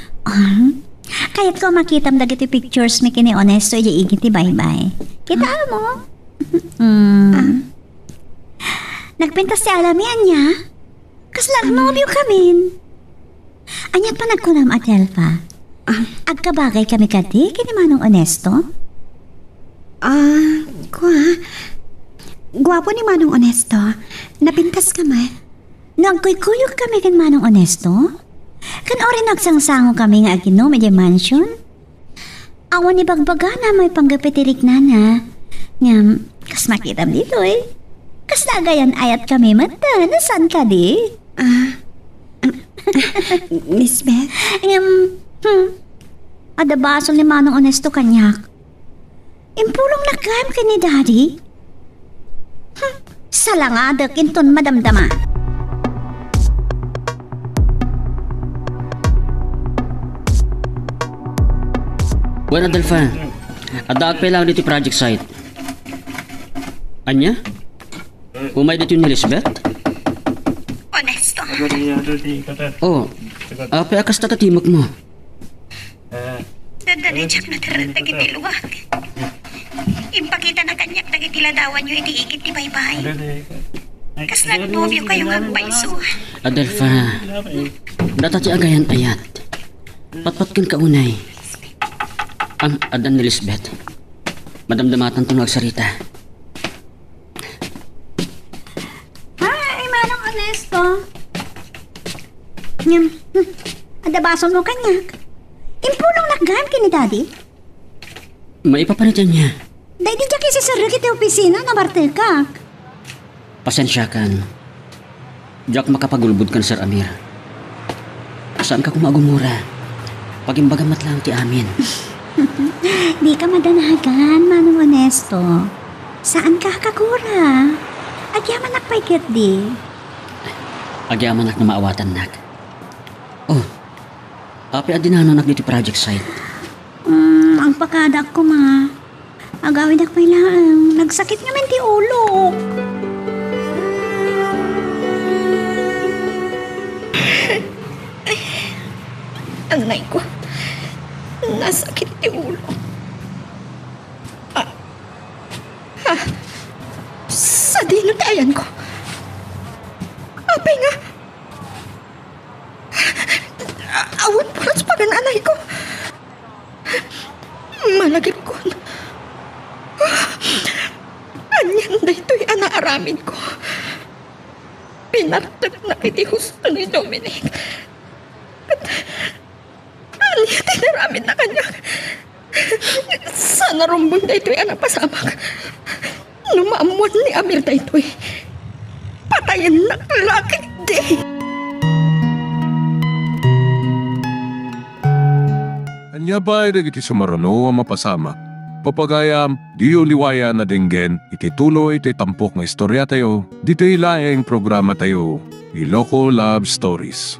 Kayat ko makitam dagiti pictures mi kini Honesto igi ti bye-bye. Kita mo? Nagpintas si Alamian niya. Kaslang nobyo kami. Anyat pa nagkunam Adelfa. Agkabagay kami kati kini Manong Honesto? Gwapo ni Manong Honesto. Napintas kami. Nagkuykuyok kami kan Manong Honesto? Kan ori nagsangsango kami nga aginom iti mansion? Awan ni bagbaga na may panggapitirik na na. Ngam, kas makitam dito eh. Kas nagayan ayat kami mata. Nasaan ka di? Miss Beth? Ngam, adabaso ni Manong Honesto kanyak. Impulong nakam ka ni Daddy? Salangada kinton madamdama. Bueno, Adelfa. Adaag pa lang dito project site. Anya? Umay dito ni Elizabeth? Honesto. Oh, apa akas tatatimok mo? Dadalitsak na taran dagiti luwag. Impakita na kanyak dagiti ladawan nyo iti ikit ti baybay. Kas nagnobyo kayo nga bayso. Adelfa, datati agayan ayat. Patpatkan ka unay. Ang adan ni Lisbeth. Madamdamatan itong nagsarita. Hi, Manong Honesto. Adabason mo kanyak. Impulong nakgan kini daddy. Maipapalitan niya. Dahil di dyan kasi sarag iti opisina na bartekak. Pasensya kan. Diyak makapagulbud kan Sir Amir. Saan ka kumagumura? Pagimbagamat lang ti amin. Di ka madanagan, Manong Onesto. Saan ka kakura? Agyaman nakpaikit di. Agyaman nak na maawatan nak. Oh, api adinano nak dito project site. Ang pakadak ko ma. Agawin ak may lang. Nagsakit nga man ti ulo. Anay ko. Nasakit ti ulo. Sa dinutayan ko. Apay nga. Awan pulas pa anay ko. Malagip ko. Anyan na ito'y anaaramin ko. Pinartag na iti husto ni Dominic. Anya tinaramin na kanya. Sana rumbong na ito'y anapasamak. Numaamuan ni Amir na ito'y patayan na lakit di. Anya ba ay iti sumarano ang mapasama? Papagayam, di uliwaya na dinggen, iti tuloy iti tampok nga istorya tayo, dito ilaeng programa tayo, Iloko Love Stories.